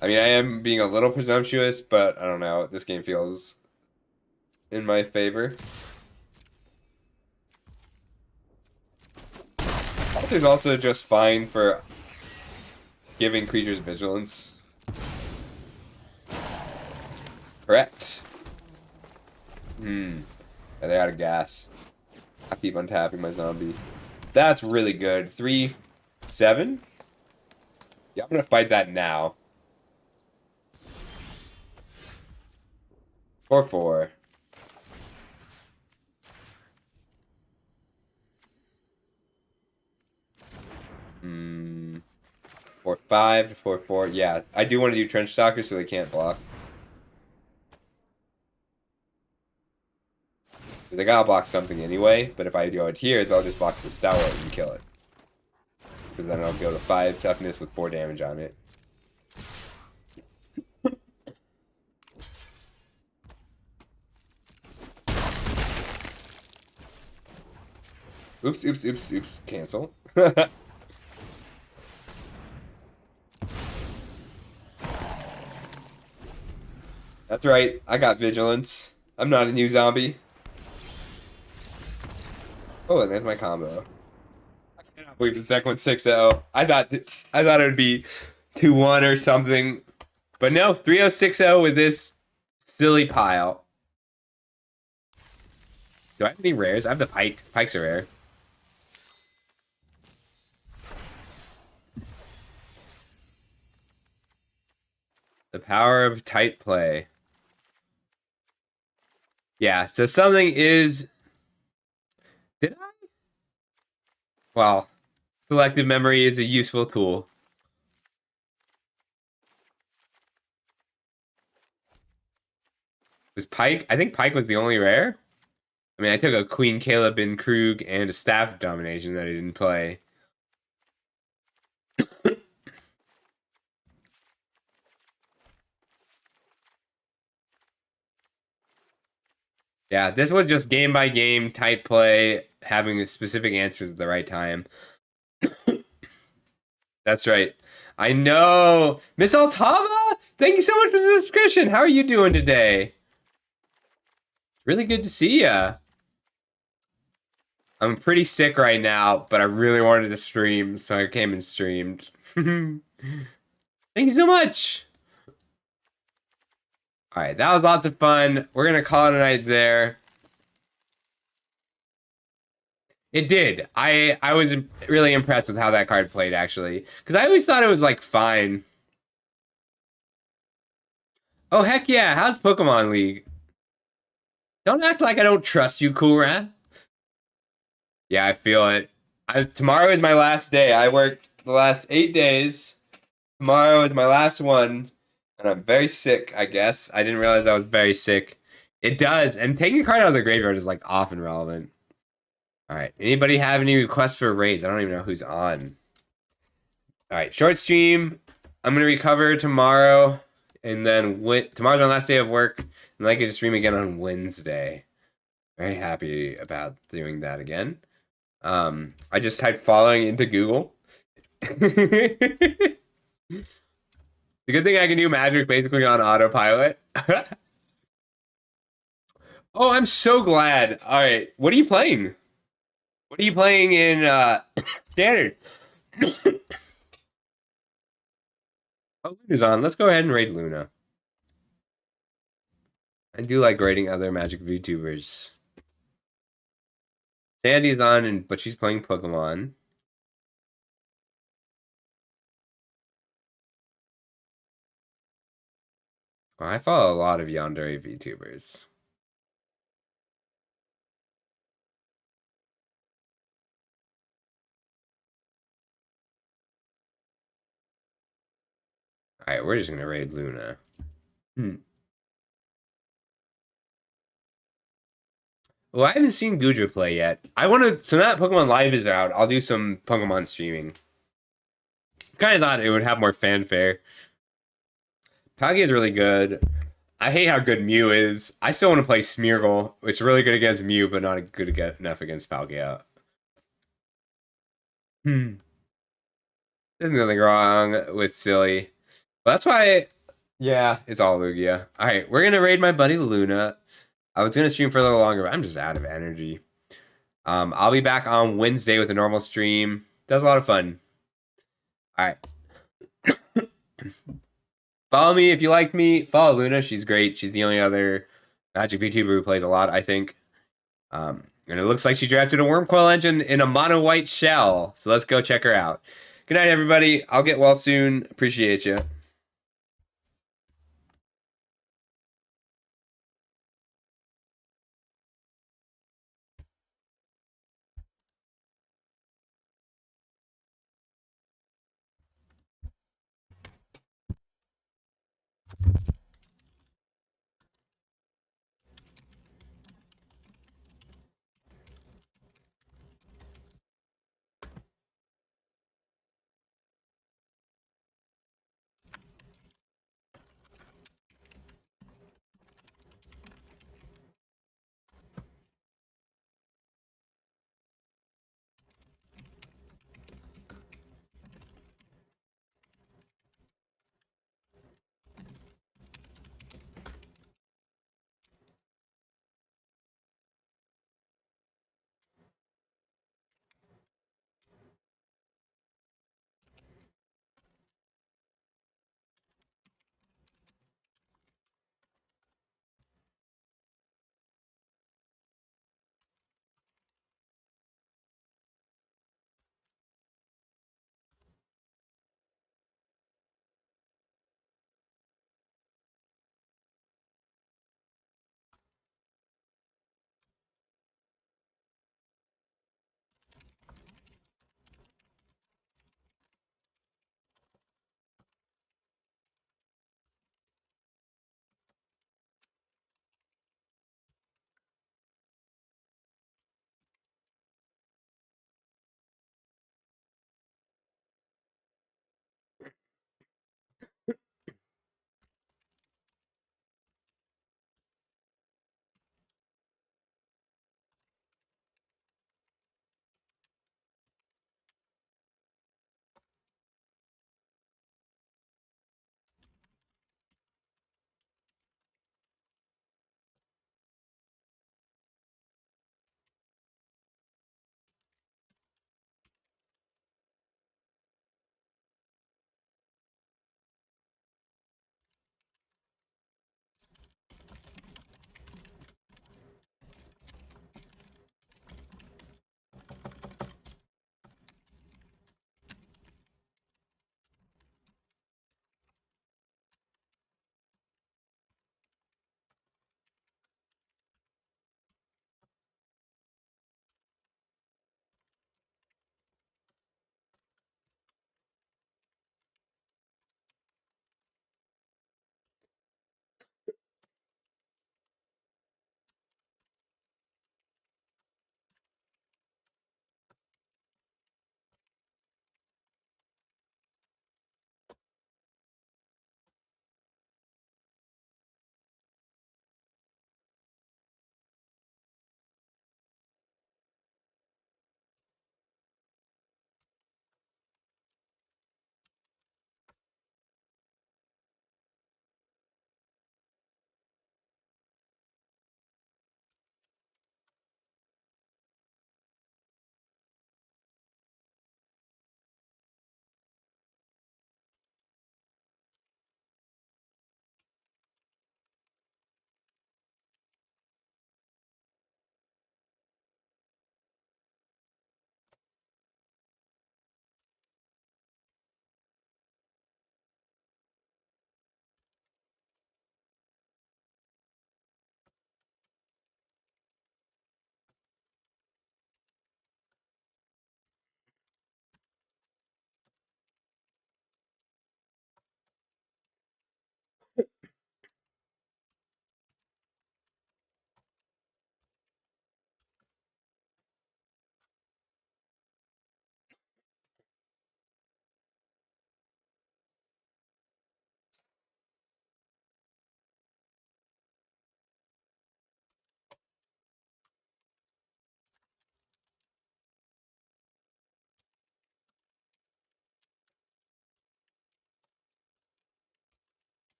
I mean, I am being a little presumptuous, but I don't know. This game feels in my favor. Altar's also just fine for giving creatures vigilance. Correct. Yeah, they're out of gas. I keep untapping my zombie. That's really good. 3/7? Yeah, I'm gonna fight that now. 4/4. 4-5 to 4-4. Yeah, I do want to do Trench Stalkers so they can't block. They gotta block something anyway, but if I go it here, I'll just block the Stalwart and kill it. Because then I'll go to 5 toughness with 4 damage on it. Oops, oops, oops, oops. Cancel. That's right. I got vigilance. I'm not a new zombie. Oh, and there's my combo. I cannot believe the second one's 6-0. I thought it would be 2-1 or something. But no, 3-0, 6-0 with this silly pile. Do I have any rares? I have the Pike. Pikes are rare. The power of tight play. Yeah, so something is... Did I? Well, selective memory is a useful tool. Was Pike? I think Pike was the only rare. I mean, I took a Queen Caleb in Krug and a Staff Domination that I didn't play. Yeah, this was just game by game, tight play, having specific answers at the right time. That's right. I know. Miss Altava, thank you so much for the subscription. How are you doing today? Really good to see ya. I'm pretty sick right now, but I really wanted to stream, so I came and streamed. Thank you so much. All right, that was lots of fun. We're going to call it a night there. It did. I was really impressed with how that card played, actually. Because I always thought it was, like, fine. Oh, heck yeah. How's Pokemon League? Don't act like I don't trust you, Cool Rat. Yeah, I feel it. Tomorrow is my last day. I worked the last 8 days. Tomorrow is my last one. And I'm very sick, I guess. I didn't realize I was very sick. It does. And taking a card out of the graveyard is, like, often relevant. All right. Anybody have any requests for raids? I don't even know who's on. All right. Short stream. I'm going to recover tomorrow. And then tomorrow's my last day of work. And I can just stream again on Wednesday. Very happy about doing that again. I just typed following into Google. The good thing I can do magic basically on autopilot. Oh, I'm so glad. All right. What are you playing? What are you playing in Standard? Oh, Luna's on. Let's go ahead and raid Luna. I do like raiding other Magic VTubers. Sandy's on, but she's playing Pokemon. Oh, I follow a lot of Yandere VTubers. All right, we're just gonna raid Luna. Well, I haven't seen Gudra play yet. I want to. So now that Pokemon Live is out, I'll do some Pokemon streaming. Kind of thought it would have more fanfare. Palkia is really good. I hate how good Mew is. I still want to play Smeargle. It's really good against Mew, but not good enough against Palkia. There's nothing wrong with Silly. Well, that's why. Yeah, it's all Lugia. All right, we're gonna raid my buddy Luna. I was gonna stream for a little longer, but I'm just out of energy. I'll be back on Wednesday with a normal stream. That was a lot of fun. All right. Follow me if you like me. Follow Luna. She's great. She's the only other Magic VTuber who plays a lot, I think. And it looks like she drafted a Wormcoil engine in a mono white shell. So let's go check her out. Good night, everybody. I'll get well soon. Appreciate you.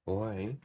Boy.